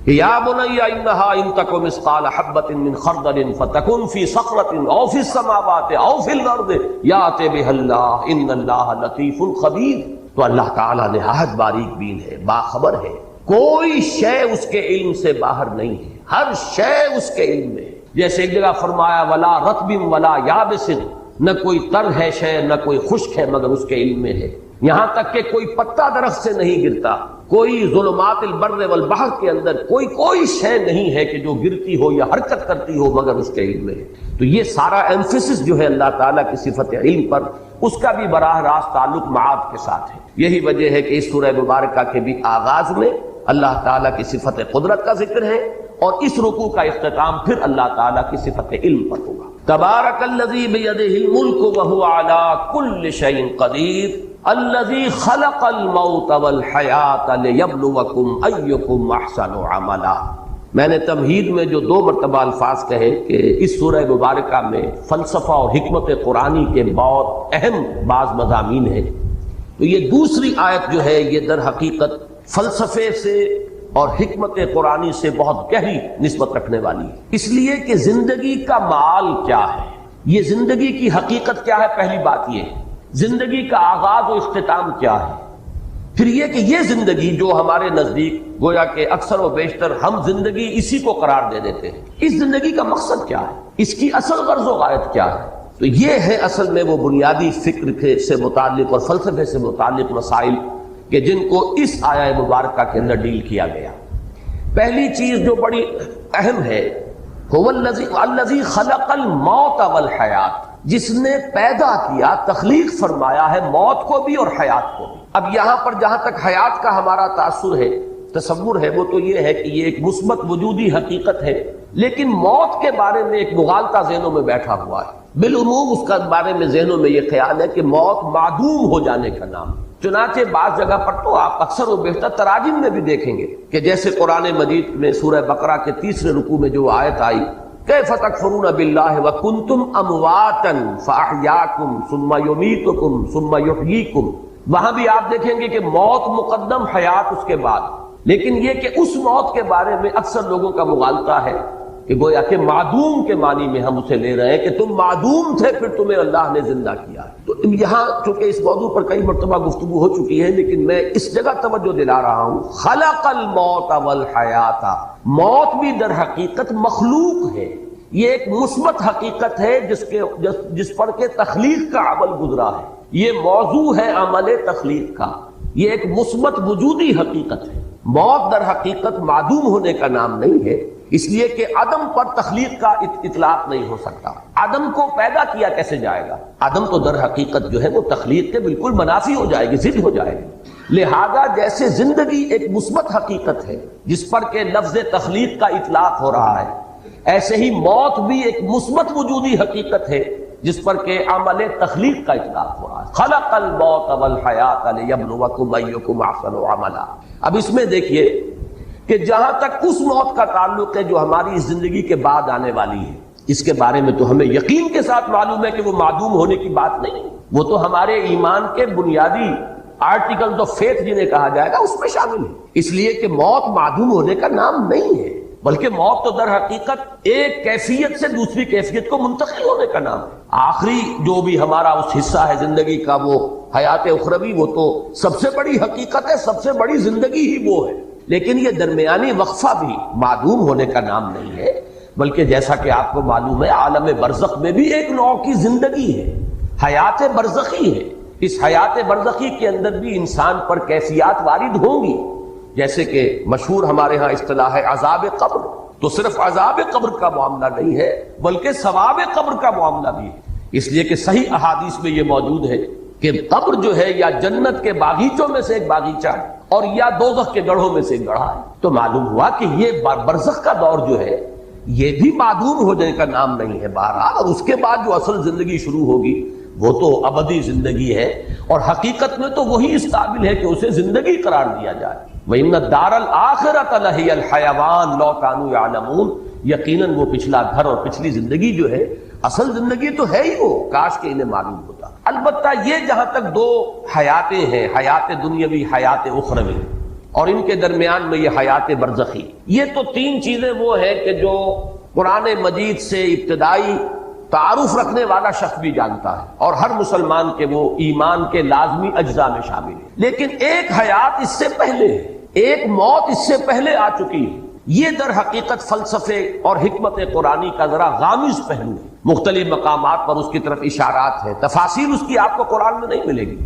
کہ یا بنی انہا ان تک مثقال حبۃ من خردل فتکن فی صخرۃ او فی السماوات او فی الارض یأتی بها اللہ ان اللہ لطیف خبیر۔ تو اللہ تعالیٰ نہایت باریک بین ہے، باخبر ہے، کوئی شے اس کے علم سے باہر نہیں ہے، ہر شے اس کے علم میں ہے۔ جیسے ایک جگہ فرمایا ولا رطب ولا یابس، نہ کوئی تر ہے شے نہ کوئی خشک ہے مگر اس کے علم میں ہے، یہاں تک کہ کوئی پتا درخت سے نہیں گرتا، کوئی ظلمات البر والبحر کے اندر کوئی شے نہیں ہے کہ جو گرتی ہو یا حرکت کرتی ہو مگر اس کے علم میں ہے۔ تو یہ سارا ایمفیسس جو ہے اللہ تعالیٰ کی صفت علم پر، اس کا بھی براہ راست تعلق معاد کے ساتھ ہے۔ یہی وجہ ہے کہ اس سورہ مبارکہ کے بھی آغاز میں اللہ تعالیٰ کی صفت قدرت کا ذکر ہے، اور اس رکوع کا اختتام پھر اللہ تعالیٰ کی صفت علم پر ہوگا۔ تبارک الذی بیدہ الملک وہو علی کل شیء قدیر الذی خلق الموت والحیات لیبلوکم ایکم احسن عملا۔ میں نے تمہید میں جو 2 مرتبہ الفاظ کہے کہ اس سورہ مبارکہ میں فلسفہ اور حکمت قرآنی کے بہت اہم بعض مضامین ہیں، تو یہ دوسری آیت جو ہے یہ در حقیقت فلسفے سے اور حکمت قرآنی سے بہت گہری نسبت رکھنے والی ہے، اس لیے کہ زندگی کا معال کیا ہے، یہ زندگی کی حقیقت کیا ہے، پہلی بات یہ ہے زندگی کا آغاز و اختتام کیا ہے، پھر یہ کہ یہ زندگی جو ہمارے نزدیک گویا کہ اکثر و بیشتر ہم زندگی اسی کو قرار دے دیتے ہیں، اس زندگی کا مقصد کیا ہے، اس کی اصل غرض و غایت کیا ہے۔ تو یہ ہے اصل میں وہ بنیادی فکر سے متعلق اور فلسفے سے متعلق مسائل کہ جن کو اس آیہ مبارکہ کے اندر ڈیل کیا گیا۔ پہلی چیز جو بڑی اہم ہے هو الذی خلق الموت والحیات، جس نے پیدا کیا، تخلیق فرمایا ہے موت کو بھی اور حیات کو بھی۔ اب یہاں پر جہاں تک حیات کا ہمارا تاثر ہے، تصور ہے، وہ تو یہ ہے کہ یہ ایک مثبت وجودی حقیقت ہے، لیکن موت کے بارے میں ایک مغالطہ ذہنوں میں بیٹھا ہوا ہے۔ بالعموم اس کا بارے میں ذہنوں میں یہ خیال ہے کہ موت معدوم ہو جانے کا نام، چنانچہ بعض جگہ پر تو آپ اکثر و بیشتر تراجم میں بھی دیکھیں گے کہ جیسے قرآن مجید میں سورہ بقرہ کے 3 رکوع میں جو آیت آئی کیف تکفرون باللہ وکنتم امواتا فاحیاکم ثم یمیتکم ثم یحییکم، وہاں بھی آپ دیکھیں گے کہ موت مقدم، حیات اس کے بعد، لیکن یہ کہ اس موت کے بارے میں اکثر لوگوں کا مغالطہ ہے کہ گویا کہ معدوم کے معنی میں ہم اسے لے رہے ہیں کہ تم معدوم تھے پھر تمہیں اللہ نے زندہ کیا۔ تو یہاں چونکہ اس موضوع پر کئی مرتبہ گفتگو ہو چکی ہے، لیکن میں اس جگہ توجہ دلا رہا ہوں، خلق الموت والحیات، موت بھی در حقیقت مخلوق ہے، یہ ایک مثبت حقیقت ہے جس پر کہ تخلیق کا عمل گزرا ہے، یہ موضوع ہے عمل تخلیق کا، یہ ایک مثبت وجودی حقیقت ہے۔ موت در حقیقت معدوم ہونے کا نام نہیں ہے، اس لیے کہ عدم پر تخلیق کا اطلاق نہیں ہو سکتا۔ عدم کو پیدا کیا کیسے جائے گا؟ عدم تو در حقیقت جو ہے وہ تخلیق کے بالکل منافی ہو جائے گی، ضد ہو جائے گی۔ لہذا جیسے زندگی ایک مثبت حقیقت ہے جس پر کہ لفظ تخلیق کا اطلاق ہو رہا ہے، ایسے ہی موت بھی ایک مثبت وجودی حقیقت ہے جس پر کہ عمل تخلیق کا اطلاق ہو رہا ہے۔ خلق الموت والحیات لیبلوکم ایکم احسن عملا۔ اب اس میں دیکھیے کہ جہاں تک اس موت کا تعلق ہے جو ہماری اس زندگی کے بعد آنے والی ہے، اس کے بارے میں تو ہمیں یقین کے ساتھ معلوم ہے کہ وہ معدوم ہونے کی بات نہیں، وہ تو ہمارے ایمان کے بنیادی آرٹیکلز آف فیتھ جنہیں کہا جائے گا اس میں شامل ہے، اس لیے کہ موت معدوم ہونے کا نام نہیں ہے، بلکہ موت تو در حقیقت ایک کیفیت سے دوسری کیفیت کو منتقل ہونے کا نام ہے۔ آخری جو بھی ہمارا اس حصہ ہے زندگی کا وہ حیات اخروی، وہ تو سب سے بڑی حقیقت ہے، سب سے بڑی زندگی ہی وہ ہے، لیکن یہ درمیانی وقفہ بھی معدوم ہونے کا نام نہیں ہے، بلکہ جیسا کہ آپ کو معلوم ہے عالم برزخ میں بھی ایک نوع کی زندگی ہے، حیات برزخی ہے۔ اس حیات برزخی کے اندر بھی انسان پر کیفیات وارد ہوں گی، جیسے کہ مشہور ہمارے ہاں اصطلاح ہے عذاب قبر، تو صرف عذاب قبر کا معاملہ نہیں ہے بلکہ ثواب قبر کا معاملہ بھی ہے، اس لیے کہ صحیح احادیث میں یہ موجود ہے کہ قبر جو ہے یا جنت کے باغیچوں میں سے ایک باغیچہ ہے اور یا دوزخ کے گڑھوں میں سے ایک گڑھا ہے۔ تو معلوم ہوا کہ یہ برزخ کا دور جو ہے یہ بھی معدوم ہونے کا نام نہیں ہے بہرحال، اور اس کے بعد جو اصل زندگی شروع ہوگی وہ تو ابدی زندگی ہے، اور حقیقت میں تو وہی اس قابل ہے کہ اسے زندگی قرار دیا جائے۔ وَإِنَّ الدَّارَ الْآخِرَةَ لَهِيَ الْحَيَوَانُ لَوْ كَانُوا يَعْلَمُونَ، یقیناً وہ پچھلا گھر اور پچھلی زندگی جو ہے اصل زندگی تو ہے ہی وہ، کاش کہ انہیں معلوم ہوتا۔ البتہ یہ جہاں تک 2 حیاتیں ہیں، حیات دنیاوی، حیات اخروی، اور ان کے درمیان میں یہ حیات برزخی، یہ تو 3 چیزیں وہ ہیں کہ جو قرآن مجید سے ابتدائی تعارف رکھنے والا شخص بھی جانتا ہے اور ہر مسلمان کے وہ ایمان کے لازمی اجزاء میں شامل ہے، لیکن ایک حیات اس سے پہلے ہے، ایک موت اس سے پہلے آ چکی ہے۔ یہ در حقیقت فلسفے اور حکمت قرآنی کا ذرا غامض پہلو ہے، مختلف مقامات پر اس کی طرف اشارات ہیں، تفاصیل اس کی آپ کو قرآن میں نہیں ملے گی،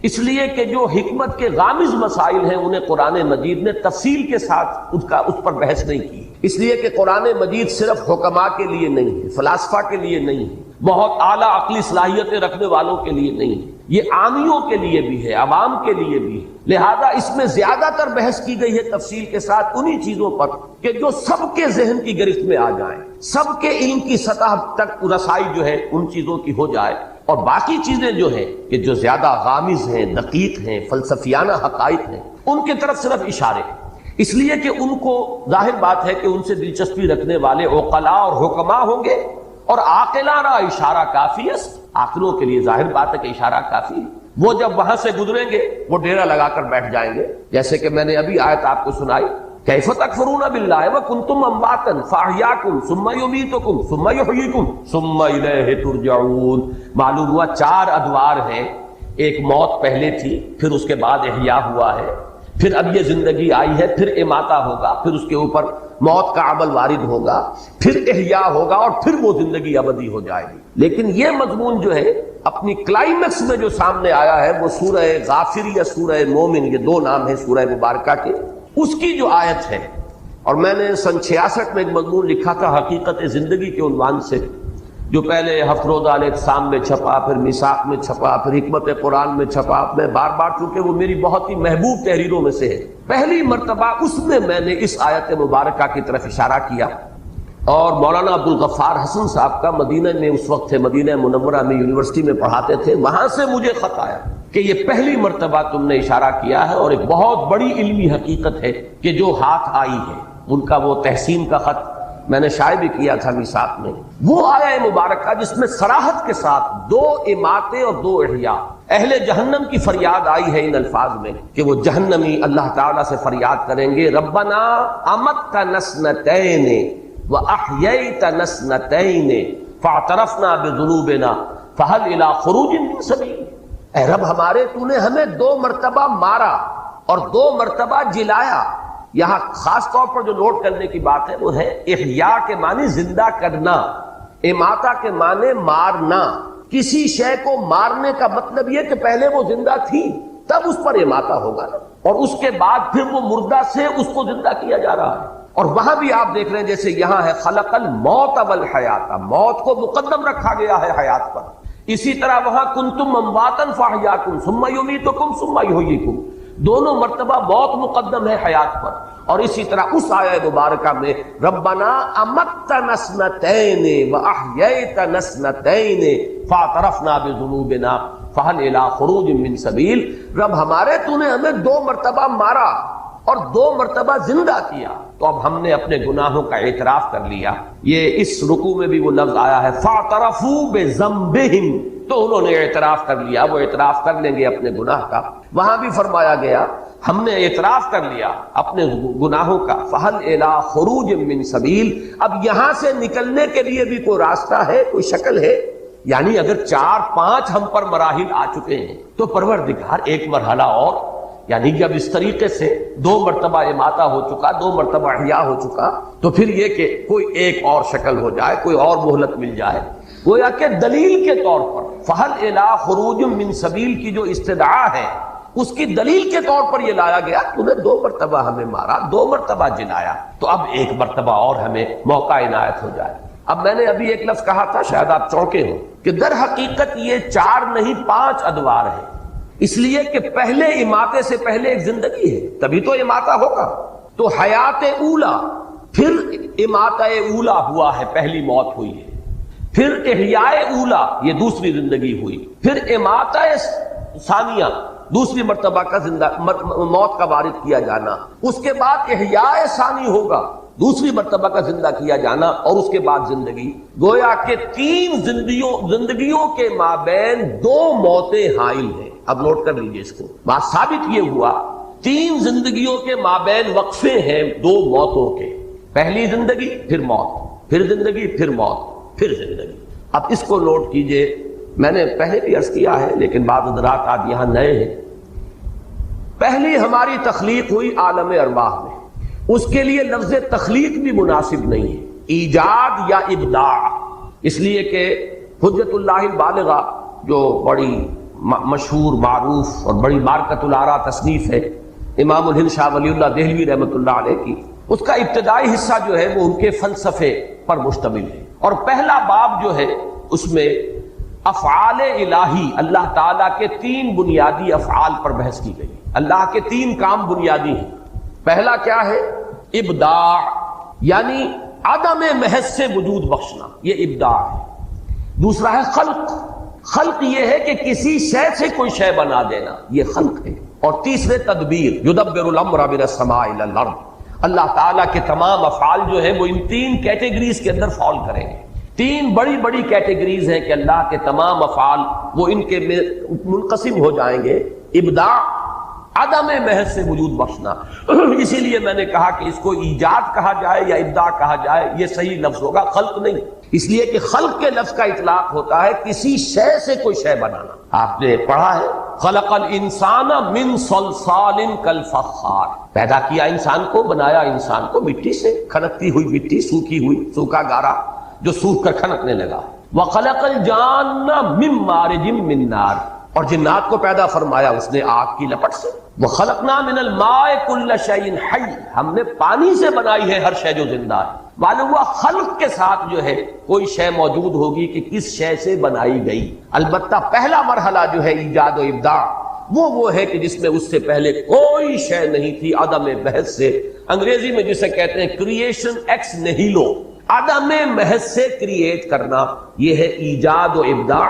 اس لیے کہ جو حکمت کے غامض مسائل ہیں انہیں قرآن مجید نے تفصیل کے ساتھ اس پر بحث نہیں کی، اس لیے کہ قرآن مجید صرف حکماء کے لیے نہیں ہے، فلاسفہ کے لیے نہیں ہے، بہت اعلیٰ عقلی صلاحیتیں رکھنے والوں کے لیے نہیں ہے، یہ عامیوں کے لیے بھی ہے، عوام کے لیے بھی ہے۔ لہذا اس میں زیادہ تر بحث کی گئی ہے تفصیل کے ساتھ انہی چیزوں پر کہ جو سب کے ذہن کی گرفت میں آ جائیں، سب کے علم کی سطح تک رسائی جو ہے ان چیزوں کی ہو جائے، اور باقی چیزیں جو ہیں کہ جو زیادہ غامض ہیں، دقیق ہیں، فلسفیانہ حقائق ہیں، ان کی طرف صرف اشارے، اس لیے کہ ان کو ظاہر بات ہے کہ ان سے دلچسپی رکھنے والے عقلاء اور حکماء ہوں گے، اور عاقلانہ اشارہ کافی ہے، عاقلوں کے لیے ظاہر بات ہے کہ اشارہ کافی ہے۔ وہ جب وہاں سے گزریں گے وہ ڈیرا لگا کر بیٹھ جائیں گے، جیسے کہ میں نے ابھی آیت آپ کو سنائی، کیف تکفرون باللہ وکنتم امواتا فاحیاکم ثم یمیتکم ثم یحییکم ثم الیہ ترجعون۔ معلوم ہوا 4 ادوار ہیں، ایک موت پہلے تھی، پھر اس کے بعد احیاء ہوا ہے، پھر اب یہ زندگی آئی ہے، پھر اماتہ ہوگا، پھر اس کے اوپر موت کا عمل وارد ہوگا، پھر احیاء ہوگا، اور پھر وہ زندگی ابدی ہو جائے گی۔ لیکن یہ مضمون جو ہے اپنی کلائمیکس میں جو سامنے آیا ہے وہ سورہ غافر یا سورہ مومن، یہ 2 نام ہیں سورہ مبارکہ کے، اس کی جو آیت ہے، اور میں نے سن 66 میں ایک مضمون لکھا تھا حقیقت زندگی کے عنوان سے، جو پہلے ہفت روزہ الاعتصام میں چھپا، پھر میثاق میں چھپا، پھر حکمت قرآن میں چھپا۔ میں بار بار، چونکہ وہ میری بہت ہی محبوب تحریروں میں سے ہے، پہلی مرتبہ اس میں نے اس آیت مبارکہ کی طرف اشارہ کیا، اور مولانا عبدالغفار حسن صاحب کا مدینہ میں اس وقت تھے، مدینہ منورہ میں یونیورسٹی میں پڑھاتے تھے، وہاں سے مجھے خط آیا کہ یہ پہلی مرتبہ تم نے اشارہ کیا ہے، اور ایک بہت بڑی علمی حقیقت ہے کہ جو ہاتھ آئی ہے۔ ان کا وہ تحسین کا خط میں نے شائع بھی کیا تھا میثاق میں، وہ آیا مبارکہ جس میں صراحت کے ساتھ 2 اماتیں اور 2 احیاء، اہل جہنم کی فریاد آئی ہے ان الفاظ میں کہ وہ جہنمی اللہ تعالیٰ سے فریاد کریں گے، ربنا امتنا سنتین واحییتنا سنتین فاعترفنا بذنوبنا فہل الی خروج من سبیل۔ اے رب ہمارے، تو نے ہمیں 2 مرتبہ مارا اور 2 مرتبہ جلایا۔ یہاں خاص طور پر جو نوٹ کرنے کی بات ہے وہ ہے احیاء کے معنی زندہ کرنا، اماتہ کے معنی مارنا۔ کسی شے کو مارنے کا مطلب یہ کہ پہلے وہ زندہ تھی تب اس پر اماتہ ہوگا نا، اور اس کے بعد پھر وہ مردہ سے اس کو زندہ کیا جا رہا ہے۔ اور وہاں بھی آپ دیکھ رہے ہیں جیسے یہاں ہے خلق الموت والحیات، موت کو مقدم رکھا گیا ہے حیات پر، اسی طرح وہاں کنتم امواتا فاحیاکم ثم یمیتکم ثم یحییکم، دونوں مرتبہ موت مقدم ہے حیات پر۔ اور اسی طرح اس آیہ مبارکہ میں ربنا امتنا اثنتین واحییتنا اثنتین فاعترفنا بذنوبنا فہل الی خروج من سبیل، رب ہمارے تو نے ہمیں 2 مرتبہ مارا اور 2 مرتبہ زندہ کیا، تو اب ہم نے اپنے گناہوں کا اعتراف کر لیا۔ یہ اس رکوع میں بھی وہ لفظ آیا ہے فاعترفوا بذنبہم، تو انہوں نے اعتراف کر لیا، وہ اعتراف کر لیں گے اپنے گناہ کا۔ وہاں بھی فرمایا گیا ہم نے اعتراف کر لیا اپنے گناہوں کا، فہل الی خروج من سبیل، اب یہاں سے نکلنے کے لیے بھی کوئی راستہ ہے، کوئی شکل ہے؟ یعنی اگر 4-5 ہم پر مراحل آ چکے ہیں تو پروردگار ایک مرحلہ اور، یعنی جب اس طریقے سے 2 مرتبہ اماتہ ہو چکا، 2 مرتبہ احیاء ہو چکا، تو پھر یہ کہ کوئی ایک اور شکل ہو جائے، کوئی اور مہلت مل جائے، گویا کہ دلیل کے طور پر فہل الی خروج من سبیل کی جو استدعا ہے اس کی دلیل کے طور پر یہ لایا گیا، تو نے 2 مرتبہ ہمیں مارا، 2 مرتبہ جلایا، تو اب ایک مرتبہ اور ہمیں موقع عنایت ہو جائے۔ اب میں نے ابھی ایک لفظ کہا تھا، شاید آپ چونکے ہوں، کہ در حقیقت یہ 4 نہیں 5 ادوار ہیں، اس لیے کہ پہلے اماتے سے پہلے ایک زندگی ہے، تبھی تو اماتہ ہوگا۔ تو حیات اولا، پھر اماتہ اولا ہوا ہے، پہلی موت ہوئی ہے، پھر احیاء اولا، یہ دوسری زندگی ہوئی، پھر اماتہ ثانیہ، دوسری مرتبہ کا زندہ موت کا وارد کیا جانا، اس کے بعد احیاء ثانی ہوگا، دوسری مرتبہ کا زندہ کیا جانا، اور اس کے بعد زندگی۔ گویا کہ 3 زندگیوں کے مابین 2 موتیں حائل ہیں۔ اب نوٹ کر لیجئے اس کو، بات ثابت یہ ہوا 3 زندگیوں کے مابین وقفے ہیں 2 موتوں کے، پہلی زندگی پھر موت، پھر زندگی پھر موت، پھر زندگی۔ اب اس کو نوٹ کیجئے، میں نے پہلے بھی عرض کیا ہے لیکن بعض حضرات آج یہاں نئے ہیں۔ پہلی ہماری تخلیق ہوئی عالم ارواح میں، اس کے لیے لفظ تخلیق بھی مناسب نہیں ہے، ایجاد یا ابداع، اس لیے کہ حجت اللہ البالغہ جو بڑی مشہور معروف اور بڑی مارکت الآراء تصنیف ہے امام الہند شاہ ولی اللہ دہلوی رحمۃ اللہ علیہ کی، اس کا ابتدائی حصہ جو ہے وہ ان کے فلسفے پر مشتمل ہے، اور پہلا باب جو ہے اس میں افعال الہی اللہ تعالیٰ کے 3 بنیادی افعال پر بحث کی گئی۔ اللہ کے 3 کام بنیادی ہیں۔ پہلا کیا ہے؟ ابداع، یعنی عدم محض سے وجود بخشنا، یہ ابداع ہے۔ دوسرا ہے خلق، خلق یہ ہے کہ کسی شے سے کوئی شے بنا دینا، یہ خلق ہے۔ اور تیسرے تدبیر، یدبر الامر من السماء الی الارض، اللہ تعالیٰ کے تمام افعال جو ہیں وہ ان 3 کیٹیگریز کے اندر فال کریں گے۔ 3 بڑی بڑی کیٹیگریز ہیں کہ اللہ کے تمام افعال وہ ان کے منقسم ہو جائیں گے۔ ابداع، عدم محض سے وجود بخشنا، اسی لیے میں نے کہا کہ اس کو ایجاد کہا جائے یا ابداع کہا جائے یہ صحیح لفظ ہوگا، خلق نہیں، اس لیے کہ خلق کے لفظ کا اطلاق ہوتا ہے کسی شے سے کوئی شے بنانا۔ آپ نے پڑھا ہے خلق الانسان من صلصال کالفخار، پیدا کیا انسان کو، بنایا انسان کو مٹی سے، کھنکتی ہوئی مٹی، سوکھی ہوئی، سوکھا گارا جو سوکھ کر کھنکنے لگا۔ وخلق الجان من مارج من نار، اور جنات کو پیدا فرمایا اس نے آگ کی لپٹ سے۔ وخلقنا من الماء كل شيء حي، ہم نے پانی سے بنائی ہے ہر شے جو زندہ ہے۔ معلوم ہوا خلق کے ساتھ جو ہے کوئی شے موجود ہوگی کہ کس شے سے بنائی گئی۔ البتہ پہلا مرحلہ جو ہے ایجاد و ابداع وہ ہے کہ جس میں اس سے پہلے کوئی شے نہیں تھی، عدم محض سے، انگریزی میں جسے کہتے ہیں کریشن ایکس نہیلو، عدم محض سے کریٹ کرنا، یہ ہے ایجاد و ابداع۔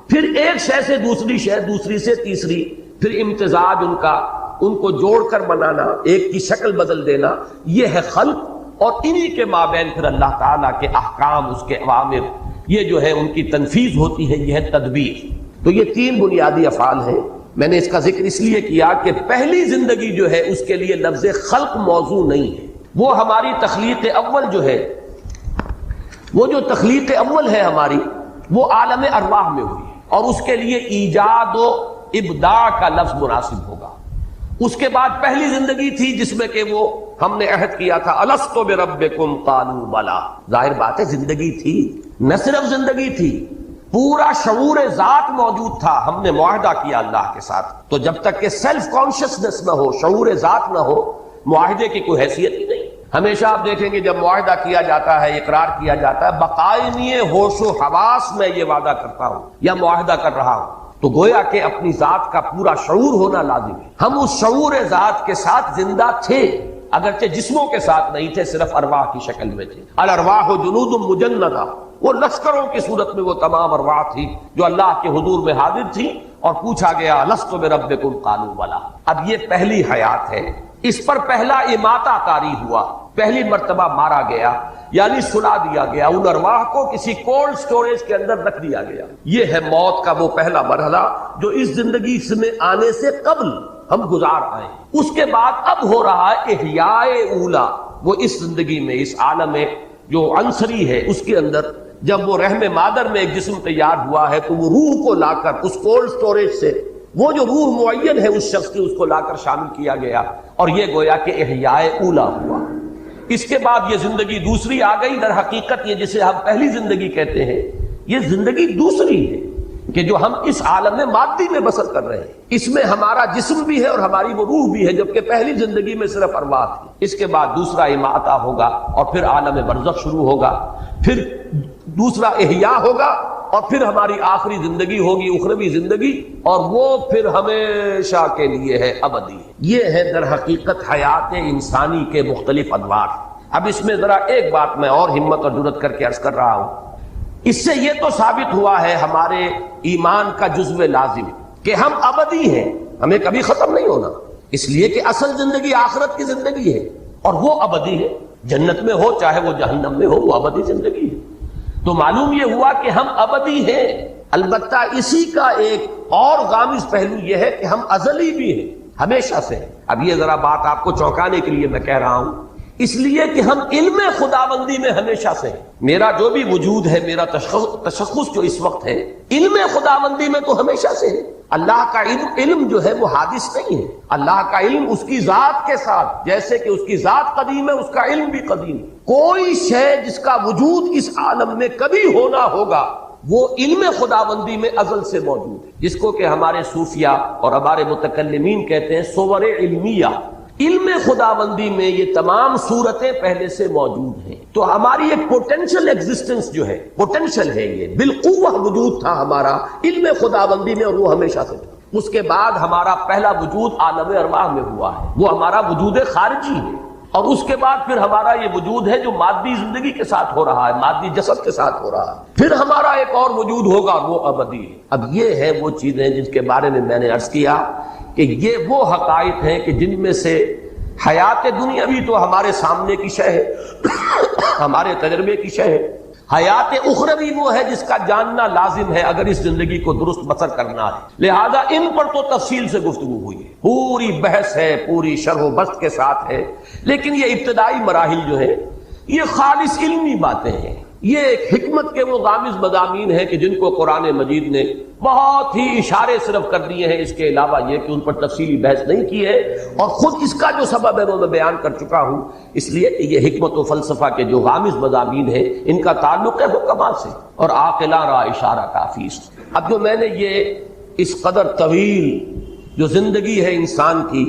پھر ایک شے سے دوسری شے، دوسری سے تیسری، پھر امتزاج ان کو جوڑ کر بنانا، ایک کی شکل بدل دینا، یہ ہے خلق۔ اور انہی کے مابین پھر اللہ تعالیٰ کے احکام، اس کے اوامر، یہ جو ہے ان کی تنفیذ ہوتی ہے، یہ ہے تدبیر۔ تو یہ 3 بنیادی افعال ہیں۔ میں نے اس کا ذکر اس لیے کیا کہ پہلی زندگی جو ہے اس کے لیے لفظ خلق موضوع نہیں ہے، وہ ہماری تخلیق اول جو ہے، وہ جو تخلیق اول ہے ہماری، وہ عالم ارواح میں ہوئی، اور اس کے لیے ایجاد و ابداع کا لفظ مناسب ہوگا۔ اس کے بعد پہلی زندگی تھی جس میں کہ وہ ہم نے عہد کیا تھا الست بربکم قالوا بلا، ظاہر بات ہے زندگی تھی، نہ صرف زندگی تھی، پورا شعور ذات موجود تھا، ہم نے معاہدہ کیا اللہ کے ساتھ۔ تو جب تک کہ سیلف کانشسنس نہ ہو، شعور ذات نہ ہو، معاہدے کی کوئی حیثیت ہی نہیں۔ ہمیشہ آپ دیکھیں گے جب معاہدہ کیا جاتا ہے، اقرار کیا جاتا ہے، بقائنی ہوش و حواس میں یہ وعدہ کرتا ہوں یا معاہدہ کر رہا ہوں، تو گویا کہ اپنی ذات کا پورا شعور ہونا لازم ہے۔ ہم اس شعور ذات کے ساتھ زندہ تھے، اگرچہ جسموں کے ساتھ نہیں تھے، صرف ارواح کی شکل میں تھے۔ الارواح جنود مجندہ، وہ لشکروں کی صورت میں وہ تمام ارواح تھی جو اللہ کے حضور میں حاضر تھی، اور پوچھا گیا الست بربکم قالوا بلا۔ اب یہ پہلی حیات ہے، اس پر پہلا اماتہ طاری ہوا، پہلی مرتبہ مارا گیا، یعنی سلا دیا گیا، ان ارواح کو کسی کولڈ سٹوریج کے اندر رکھ دیا گیا۔ یہ ہے موت کا وہ پہلا مرحلہ جو اس زندگی میں آنے سے قبل ہم گزار آئے۔ اس کے بعد اب ہو رہا ہے احیاء اولا، وہ اس زندگی میں، اس عالم جو عنصری ہے اس کے اندر جب وہ رحم مادر میں ایک جسم تیار ہوا ہے تو وہ روح کو لا کر اس کولڈ سٹوریج سے، وہ جو روح معین ہے اس شخص کی، اس کو لا کر شامل کیا گیا، اور یہ گویا کہ احیاء اولا ہوا۔ اس کے بعد یہ زندگی دوسری آ گئی۔ در حقیقت یہ جسے ہم پہلی زندگی کہتے ہیں، یہ زندگی دوسری ہے کہ جو ہم اس عالم میں مادی میں بسر کر رہے ہیں، اس میں ہمارا جسم بھی ہے اور ہماری وہ روح بھی ہے، جبکہ پہلی زندگی میں صرف ارواح تھی۔ اس کے بعد دوسرا اماتہ ہوگا، اور پھر عالم برزخ شروع ہوگا، پھر دوسرا احیاء ہوگا، اور پھر ہماری آخری زندگی ہوگی، اخروی زندگی، اور وہ پھر ہمیشہ کے لیے ہے، ابدی۔ یہ ہے در حقیقت حیات انسانی کے مختلف انواع۔ اب اس میں ذرا ایک بات میں اور ہمت اور جرأت کر کے عرض کر رہا ہوں، اس سے یہ تو ثابت ہوا ہے ہمارے ایمان کا جزو لازم کہ ہم ابدی ہیں، ہمیں کبھی ختم نہیں ہونا، اس لیے کہ اصل زندگی آخرت کی زندگی ہے، اور وہ ابدی ہے، جنت میں ہو چاہے وہ جہنم میں ہو، وہ ابدی زندگی ہے۔ تو معلوم یہ ہوا کہ ہم ابدی ہیں۔ البتہ اسی کا ایک اور غامض پہلو یہ ہے کہ ہم ازلی بھی ہیں، ہمیشہ سے۔ اب یہ ذرا بات آپ کو چونکانے کے لیے میں کہہ رہا ہوں، اس لیے کہ ہم علم خداوندی میں ہمیشہ سے ہیں۔ میرا جو بھی وجود ہے، میرا تشخص جو اس وقت ہے، علم خداوندی میں تو ہمیشہ سے ہے۔ اللہ کا علم جو ہے وہ حادث نہیں ہے، اللہ کا علم اس کی ذات کے ساتھ، جیسے کہ اس کی ذات قدیم ہے، اس کا علم بھی قدیم ہے۔ کوئی شے جس کا وجود اس عالم میں کبھی ہونا ہوگا وہ علم خداوندی میں ازل سے موجود ہے، جس کو کہ ہمارے صوفیہ اور ہمارے متکلمین کہتے ہیں صور علمیہ۔ علم خداوندی میں یہ تمام صورتیں پہلے سے موجود ہیں۔ تو ہماری ایک پوٹینشل ایگزسٹنس جو ہے، پوٹینشل ہے، یہ بالقوہ وجود تھا ہمارا علم خداوندی میں، اور وہ ہمیشہ سے تھا۔ اس کے بعد ہمارا پہلا وجود عالم ارواح میں ہوا ہے، وہ ہمارا وجود خارجی ہے، اور اس کے بعد پھر ہمارا یہ وجود ہے جو مادی زندگی کے ساتھ ہو رہا ہے، مادی جسد کے ساتھ ہو رہا ہے، پھر ہمارا ایک اور وجود ہوگا، وہ ابدی ہے۔ اب یہ ہے وہ چیزیں جن کے بارے میں نے عرض کیا کہ یہ وہ حقائق ہیں کہ جن میں سے حیات دنیاوی تو ہمارے سامنے کی شے ہے، ہمارے تجربے کی شے ہے، حیات اخروی وہ ہے جس کا جاننا لازم ہے اگر اس زندگی کو درست بسر کرنا ہے، لہذا ان پر تو تفصیل سے گفتگو ہوئی ہے، پوری بحث ہے، پوری شرح و بسط کے ساتھ ہے، لیکن یہ ابتدائی مراحل جو ہے یہ خالص علمی باتیں ہیں، یہ ایک حکمت کے وہ غامض مضامین ہیں کہ جن کو قرآن مجید نے بہت ہی اشارے صرف کر دیے ہیں، اس کے علاوہ یہ کہ ان پر تفصیلی بحث نہیں کی ہے، اور خود اس کا جو سبب ہے وہ میں بیان کر چکا ہوں، اس لیے کہ یہ حکمت و فلسفہ کے جو غامض مضامین ہیں ان کا تعلق ہے حکما سے، اور عاقلہ را اشارہ کافی سے۔ اب جو میں نے یہ اس قدر طویل جو زندگی ہے انسان کی،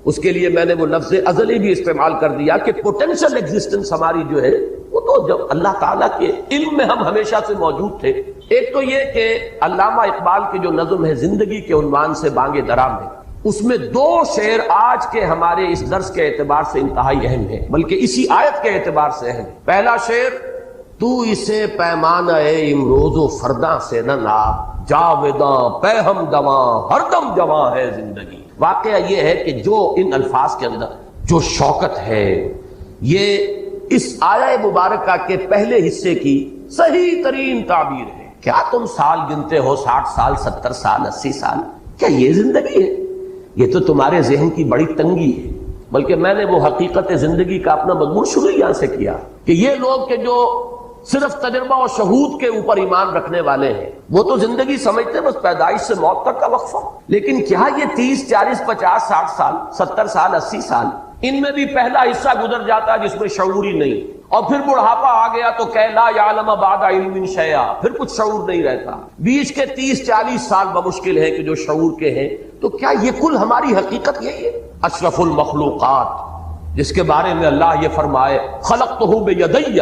اس کے لیے میں نے وہ لفظ ازلی بھی استعمال کر دیا کہ پوٹینشل ایگزسٹنس ہماری جو ہے وہ تو جب اللہ تعالیٰ کے علم میں ہم ہمیشہ سے موجود تھے۔ ایک تو یہ کہ علامہ اقبال کی جو نظم ہے زندگی کے عنوان سے بانگ درا میں، اس میں دو شعر آج کے ہمارے اس درس کے اعتبار سے انتہائی اہم ہے، بلکہ اسی آیت کے اعتبار سے اہم ہے۔ پہلا شعر، تو اسے پیمانہ امروز و فرداں سے نہ ناپ، جاوداں پہ ہم دواں ہر دم جواں ہے زندگی۔ واقعہ یہ ہے کہ جو ان الفاظ کے اندر جو شوکت ہے، یہ اس آیہ مبارکہ کے پہلے حصے کی صحیح ترین تعبیر ہے۔ کیا تم سال گنتے ہو 60 سال، 70 سال، 80 سال؟ کیا یہ زندگی ہے؟ یہ تو تمہارے ذہن کی بڑی تنگی ہے۔ بلکہ میں نے وہ حقیقت زندگی کا اپنا مضمون شروع یہاں سے کیا کہ یہ لوگ کہ جو صرف تجربہ اور شہود کے اوپر ایمان رکھنے والے ہیں، وہ تو زندگی سمجھتے ہیں بس پیدائش سے موت تک کا وقفہ، لیکن کیا یہ 30 40 50 60 سال، 70 سال، 80 سال، ان میں بھی پہلا حصہ گزر جاتا ہے جس میں شعور ہی نہیں، اور پھر بڑھاپا آ گیا تو کہ لا یعلم بعد علم شیئا، پھر کچھ شعور نہیں رہتا، بیچ کے 30 40 سال بمشکل ہے کہ جو شعور کے ہیں۔ تو کیا یہ کل ہماری حقیقت یہی ہے؟ اشرف المخلوقات جس کے بارے میں اللہ یہ فرمائے خلقتہ بیدی،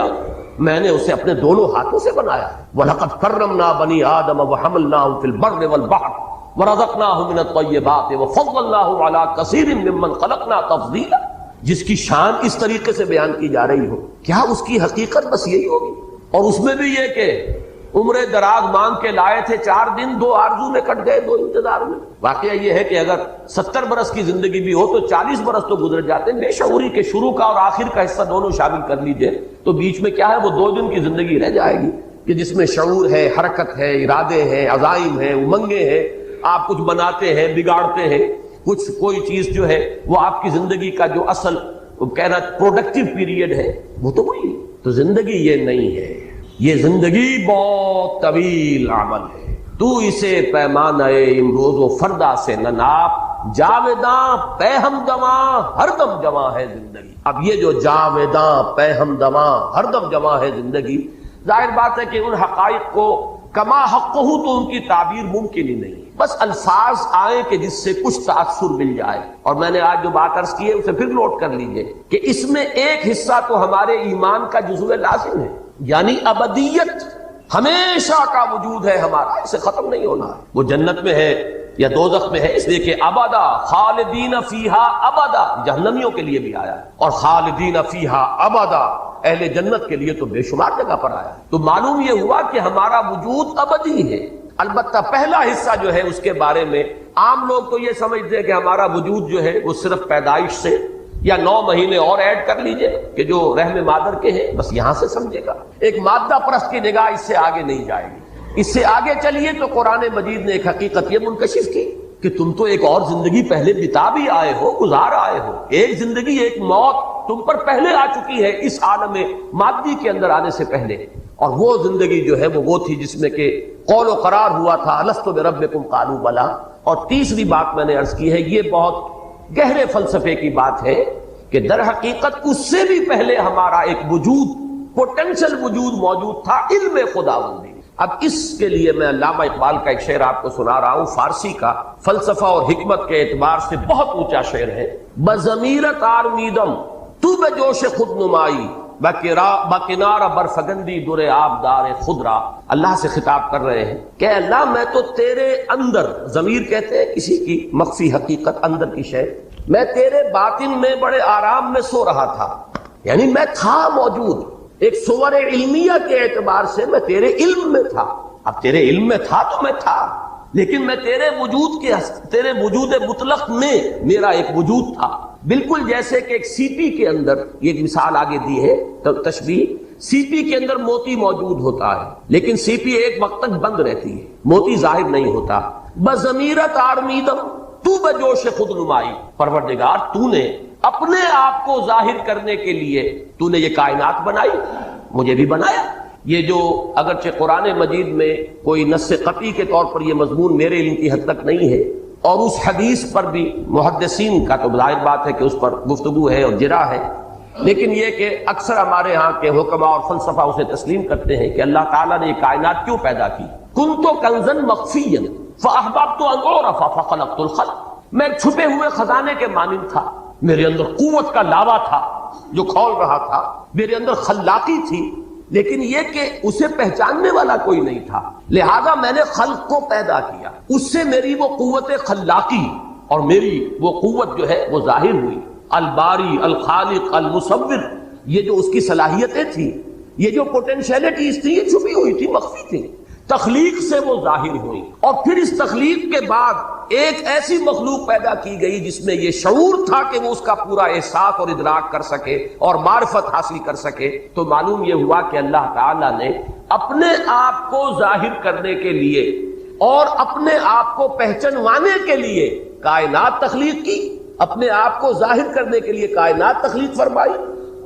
میں نے اسے اپنے دونوں ہاتھوں سے بنایا، وَلَقَدْ كَرَّمْنَا بَنِي آدَمَ وَحَمَلْنَاهُمْ فِي الْبَرِّ وَالْبَحْرِ وَرَزَقْنَاهُمْ مِنَ الطَّيِّبَاتِ وَفَضَّلْنَاهُمْ عَلَى كَثِيرٍ مِّمَّنْ خَلَقْنَا تَفْضِيلًا، جس کی شان اس طریقے سے بیان کی جا رہی ہو، کیا اس کی حقیقت بس یہی ہوگی؟ اور اس میں بھی یہ کہ عمر دراز مانگ کے لائے تھے، 4 دن 2 آرزو میں کٹ گئے، 2 انتظار میں۔ واقعہ یہ ہے کہ اگر 70 برس کی زندگی بھی ہو تو 40 برس تو گزر جاتے ہیں، بے شعوری کے شروع کا اور آخر کا حصہ دونوں شامل کر لیجئے تو بیچ میں کیا ہے، وہ 2 دن کی زندگی رہ جائے گی کہ جس میں شعور ہے، حرکت ہے، ارادے ہیں، عزائم ہیں، امنگیں ہیں، آپ کچھ بناتے ہیں، بگاڑتے ہیں، کچھ کوئی چیز جو ہے وہ آپ کی زندگی کا جو اصل کہنا پروڈکٹیو پیریڈ ہے وہ تو وہی۔ تو زندگی یہ نہیں ہے، یہ زندگی بہت طویل عمل ہے۔ تو اسے پیمانہ امروز و فردا سے نہ ناپ، جاوداں پہ ہم دواں ہر دم جواں ہے زندگی۔ اب یہ جو جاوداں پہ ہم دواں ہر دم جواں ہے زندگی، ظاہر بات ہے کہ ان حقائق کو کما حق ہو تو ان کی تعبیر ممکن ہی نہیں، بس الفاظ آئیں کہ جس سے کچھ تاثر مل جائے۔ اور میں نے آج جو بات عرض کی ہے اسے پھر نوٹ کر لیجئے کہ اس میں ایک حصہ تو ہمارے ایمان کا جزو لازم ہے، یعنی ابدیت، ہمیشہ کا وجود ہے ہمارا، اسے ختم نہیں ہونا ہے۔ وہ جنت میں ہے یا دوزخ میں ہے، اس لیے کہ ابدا خالدین فیہا ابدا جہنمیوں کے لیے بھی آیا ہے، اور خالدین فیہا ابدا اہل جنت کے لیے تو بے شمار جگہ پر آیا ہے۔ تو معلوم یہ ہوا کہ ہمارا وجود ابدی ہے۔ البتہ پہلا حصہ جو ہے اس کے بارے میں عام لوگ تو یہ سمجھتے ہیں کہ ہمارا وجود جو ہے وہ صرف پیدائش سے، یا 9 مہینے اور ایڈ کر لیجئے کہ جو رحم مادر کے ہیں، بس یہاں سے سمجھے گا۔ ایک مادہ پرست کی نگاہ اس سے آگے نہیں جائے گی۔ اس سے آگے چلیے تو قرآن مجید نے ایک حقیقت یہ منکشف کی کہ تم تو ایک اور زندگی پہلے بتا بھی آئے ہو، گزار آئے ہو، ایک زندگی ایک موت تم پر پہلے آ چکی ہے اس عالم مادی کے اندر آنے سے پہلے، اور وہ زندگی جو ہے وہ تھی جس میں کہ قول و قرار ہوا تھا الست بربکم قالوا بلی۔ اور تیسری بات میں نے عرض کی ہے، یہ بہت گہرے فلسفے کی بات ہے کہ در حقیقت اس سے بھی پہلے ہمارا ایک وجود، پوٹینشل وجود موجود تھا، علم خداوندی۔ اب اس کے لیے میں علامہ اقبال کا ایک شعر آپ کو سنا رہا ہوں، فارسی کا، فلسفہ اور حکمت کے اعتبار سے بہت اونچا شعر ہے۔ بضمیرت آرمیدم تو بے جوش خود نمائی، بکنار برفگندی در آبدار خضرا، اللہ سے خطاب کر رہے ہیں کہ اللہ میں تو تیرے اندر، ضمیر کہتے ہیں کسی کی مخفی حقیقت، اندر کی شے، میں تیرے باطن میں بڑے آرام میں سو رہا تھا، یعنی میں تھا موجود، ایک صور علمیہ کے اعتبار سے میں تیرے علم میں تھا۔ اب تیرے علم میں تھا تو میں تھا، لیکن میں تیرے وجود مطلق میں میرا ایک وجود تھا، بالکل جیسے کہ ایک سی پی کے اندر، یہ ایک مثال آگے دی ہے تشبیہ، سی پی کے اندر موتی موجود ہوتا ہے لیکن سی پی ایک وقت تک بند رہتی ہے، موتی ظاہر نہیں ہوتا۔ بضمیرت آرمیدم، تو بجوش خود نمائی، پروردگار تو نے اپنے آپ کو ظاہر کرنے کے لیے تو نے یہ کائنات بنائی، مجھے بھی بنایا۔ یہ جو اگرچہ قرآن مجید میں کوئی نص قطعی کے طور پر یہ مضمون میرے علم کی حد تک نہیں ہے، اور اس حدیث پر بھی محدثین کا تو ظاہر بات ہے کہ اس پر گفتگو ہے اور جرا ہے، لیکن یہ کہ اکثر ہمارے ہاں کے حکما اور فلسفہ اسے تسلیم کرتے ہیں کہ اللہ تعالیٰ نے یہ کائنات کیوں پیدا کی۔ کنت کنزا مخفیا فاحببت ان اعرف فخلقت الخلق، میں چھپے ہوئے خزانے کے مانند تھا، میرے اندر قوت کا لاوا تھا جو کھول رہا تھا، میرے اندر خلاقی تھی، لیکن یہ کہ اسے پہچاننے والا کوئی نہیں تھا، لہذا میں نے خلق کو پیدا کیا، اس سے میری وہ قوت خلاقی اور میری وہ قوت جو ہے وہ ظاہر ہوئی۔ الباری، الخالق، المصور، یہ جو اس کی صلاحیتیں تھیں، یہ جو پوٹینشیلٹیز تھی، یہ چھپی ہوئی تھی، مخفی تھی، تخلیق سے وہ ظاہر ہوئی، اور پھر اس تخلیق کے بعد ایک ایسی مخلوق پیدا کی گئی جس میں یہ شعور تھا کہ وہ اس کا پورا احساس اور ادراک کر سکے اور معرفت حاصل کر سکے۔ تو معلوم یہ ہوا کہ اللہ تعالیٰ نے اپنے آپ کو ظاہر کرنے کے لیے اور اپنے آپ کو پہچانوانے کے لیے کائنات تخلیق کی، اپنے آپ کو ظاہر کرنے کے لیے کائنات تخلیق فرمائی،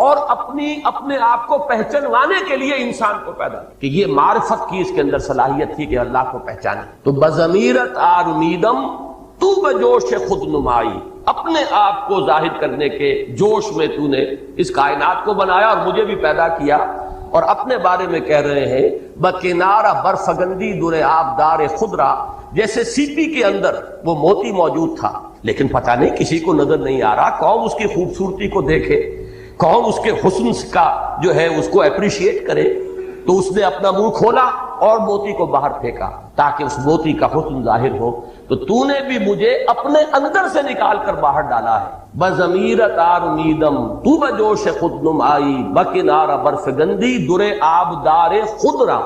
اور اپنے آپ کو پہچانوانے کے لیے انسان کو پیدا کہ یہ معرفت کی اس کے اندر صلاحیت تھی کہ اللہ کو پہچانے۔ تو بضمیرت آرمیدم، تو بجوش خود نمائی، اپنے آپ کو ظاہر کرنے کے جوش میں تو نے اس کائنات کو بنایا اور مجھے بھی پیدا کیا۔ اور اپنے بارے میں کہہ رہے ہیں بکنارہ برفگندی در آبدار خضرا، جیسے سی پی کے اندر وہ موتی موجود تھا لیکن پتہ نہیں کسی کو نظر نہیں آ رہا، کون اس کی خوبصورتی کو دیکھے، کون اس کے حسن کا جو ہے اس کو اپریشیٹ کرے، تو اس نے اپنا منہ کھولا اور موتی کو باہر پھینکا تاکہ اس موتی کا حسن ظاہر ہو۔ تو نے بھی مجھے اپنے اندر سے نکال کر باہر ڈالا ہے۔ بضمیرت آرمیدم، تو بجوش خود نمائی، بکنارہ برفگندی در آبدار خضرا،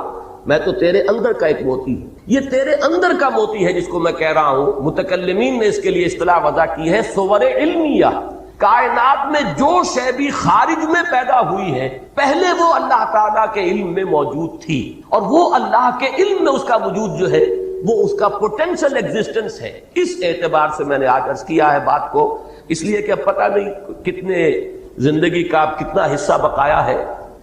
میں تو تیرے اندر کا ایک موتی ہوں، یہ تیرے اندر کا موتی ہے جس کو میں کہہ رہا ہوں۔ متکلمین نے اس کے لیے اصطلاح وضع کی ہے صور علمیہ، کائنات میں جو شے بھی خارج میں پیدا ہوئی ہے پہلے وہ اللہ تعالیٰ کے علم میں موجود تھی، اور وہ اللہ کے علم میں اس کا وجود جو ہے وہ اس کا پوٹینشل ایگزسٹنس ہے۔ اس اعتبار سے میں نے آج عرض کیا ہے بات کو، اس لیے کہ اب پتہ نہیں کتنے زندگی کا کتنا حصہ بقایا ہے۔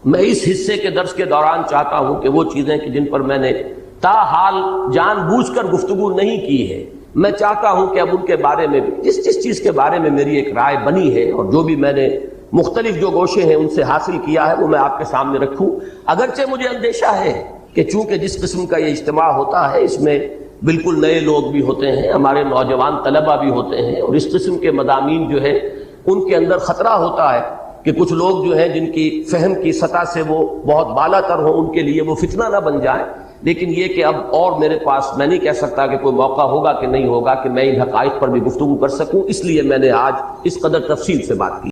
میں اس حصے کے درس کے دوران چاہتا ہوں کہ وہ چیزیں کہ جن پر میں نے تاحال جان بوجھ کر گفتگو نہیں کی ہے، میں چاہتا ہوں کہ اب ان کے بارے میں جس چیز کے بارے میں میری ایک رائے بنی ہے اور جو بھی میں نے مختلف جو گوشے ہیں ان سے حاصل کیا ہے وہ میں آپ کے سامنے رکھوں۔ اگرچہ مجھے اندیشہ ہے کہ چونکہ جس قسم کا یہ اجتماع ہوتا ہے اس میں بالکل نئے لوگ بھی ہوتے ہیں، ہمارے نوجوان طلبہ بھی ہوتے ہیں، اور اس قسم کے مضامین جو ہے ان کے اندر خطرہ ہوتا ہے کہ کچھ لوگ جو ہیں جن کی فہم کی سطح سے وہ بہت بالا تر ہوں، ان کے لیے وہ فتنہ نہ بن جائے۔ لیکن یہ کہ اب اور میرے پاس میں نہیں کہہ سکتا کہ کوئی موقع ہوگا کہ نہیں ہوگا کہ میں ان حقائق پر بھی گفتگو کر سکوں، اس لیے میں نے آج اس قدر تفصیل سے بات کی۔